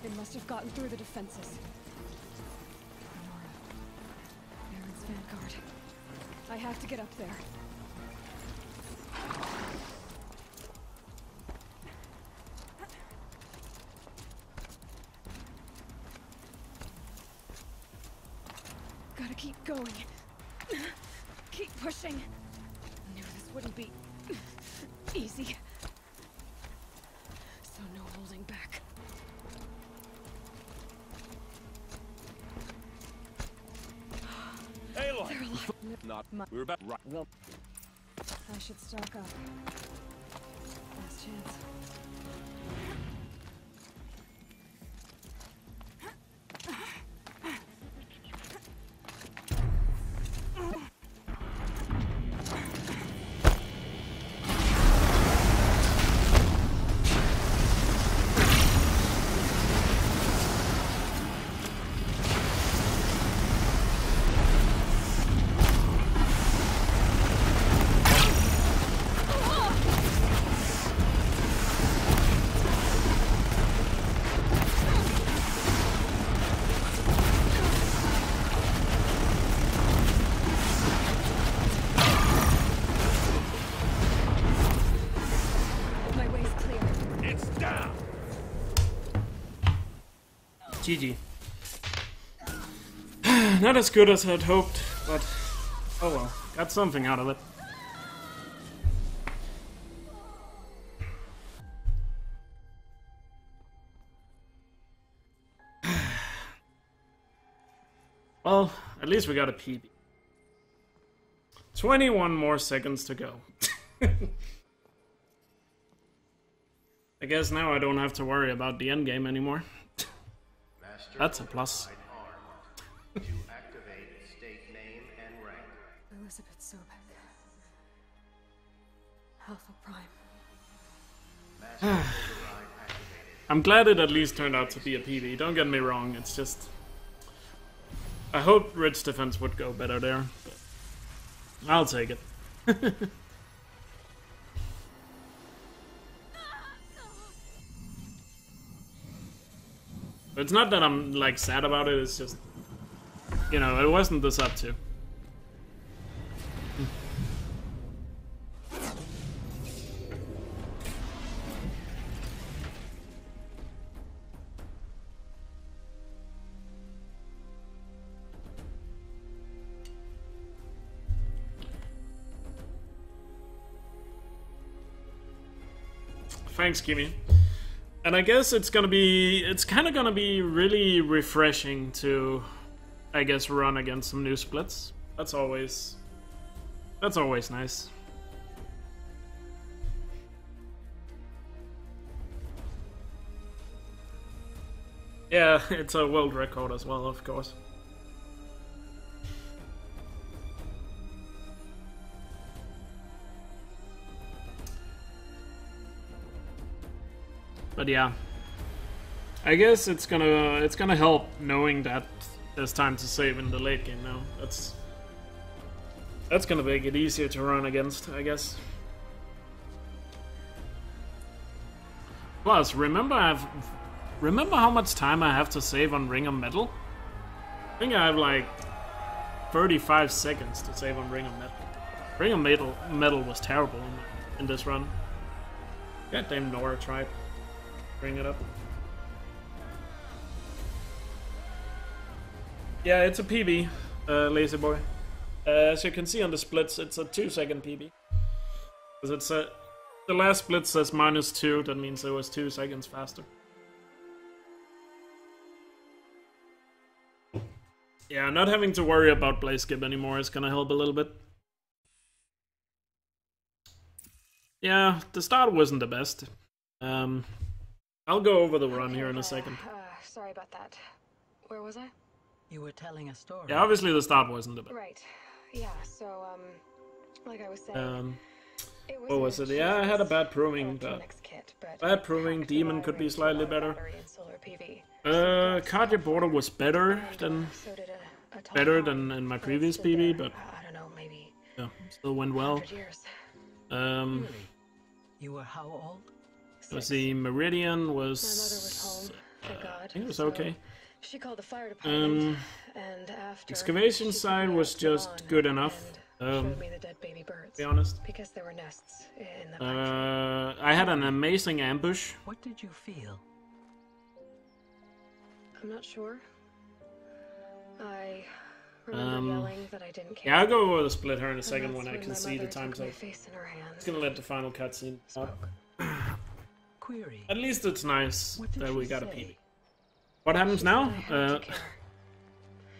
They must have gotten through the defenses. Nora. Aaron's vanguard. I have to get up there. Gotta keep going. Keep pushing. Knew this wouldn't be easy. So no holding back. They're alive. Not. We're about right. Well, I should stock up. Last chance. GG. Not as good as I'd hoped, but oh well, got something out of it. Well, at least we got a PB. 21 more seconds to go. I guess now I don't have to worry about the endgame anymore. That's a plus. To activate state name and rank. Elizabeth Sobek. Alpha Prime. I'm glad it at least turned out to be a PB. Don't get me wrong, it's just... I hope Ridge Defense would go better there, but I'll take it. It's not that I'm, like, sad about it, it's just... You know, it wasn't this up to. Thanks, Kimi. And I guess it's kind of gonna be really refreshing to, I guess, run against some new splits. That's always nice. Yeah, it's a world record as well, of course. But yeah, I guess it's gonna help knowing that there's time to save in the late game now. That's gonna make it easier to run against, I guess. Plus, remember how much time I have to save on Ring of Metal? I think I have like 35 seconds to save on Ring of Metal. Ring of Metal was terrible in this run. Goddamn Nora tribe. Bring it up. Yeah, it's a PB, Lazy Boy. As you can see on the splits, it's a 2-second PB. Because it's the last split says -2, that means it was 2 seconds faster. Yeah, not having to worry about Blaze Skip anymore is gonna help a little bit. Yeah, the start wasn't the best. I'll go over the run here in a second. Sorry about that. Where was I? You were telling a story. Yeah, obviously the start wasn't the best. Right. Yeah, so, like I was saying... What was it? Yeah, I had a bad proving, but... Bad proving, Demon could be slightly better. Cardia Border was better than in my previous PB, but... Yeah, still went well. You were how old? Let's see, Meridian was... My mother was home, thank God. I think it was okay. She called the fire department, and after... Excavation side was just good enough. Showed me the dead baby birds. To be honest. Because there were nests in the I had an amazing ambush. What did you feel? I'm not sure. I remember yelling that I didn't care. Yeah, I'll go over the split here in a second when I can see the time zone. Just gonna let the final cutscene up. Query. At least it's nice that we got a PB. What happens now?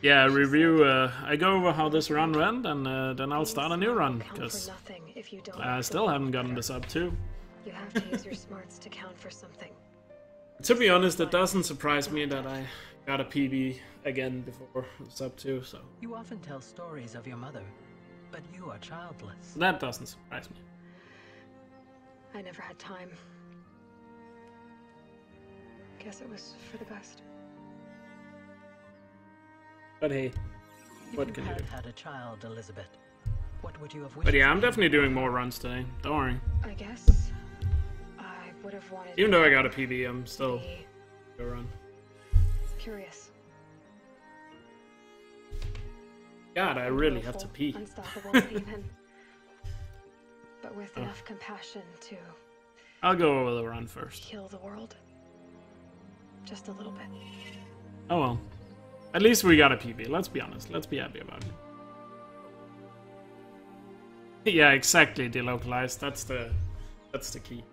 Yeah, review. I go over how this run went, and then I'll start a new run because I still haven't gotten the sub 2. You have to use your smarts to count for something. To be honest, it doesn't surprise me that I got a PB again before sub 2. So you often tell stories of your mother, but you are childless. That doesn't surprise me. I never had time. Guess it was for the best. But hey, what can you do? If you had a child, Elizabeth, what would you have wished? But yeah, I'm definitely doing more runs today. Don't worry. I guess I would have wanted. Even though I got a PB, I'm still gonna run. Curious. God, I really have to pee. Unstoppable even. But with enough compassion to. I'll go over the run first. Heal the world. Just a little bit. Oh well. At least we got a PB, let's be honest. Let's be happy about it. Yeah, exactly, delocalized. That's the key.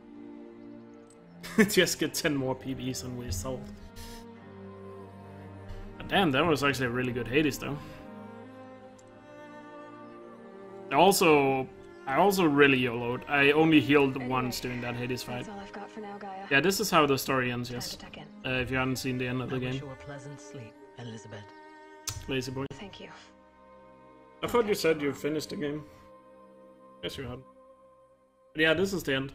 Just get 10 more PBs and we're sold. But damn, that was actually a really good Hades though. I also really YOLO'd. I only healed once during that Hades fight. That's all I've got for now, Gaia. Yeah, this is how the story ends, yes. If you haven't seen the end of the game. Wish you a pleasant sleep, Elizabeth. Lazy boy. Thank you. I thought you said you finished the game. Guess you hadn't. But yeah, this is the end.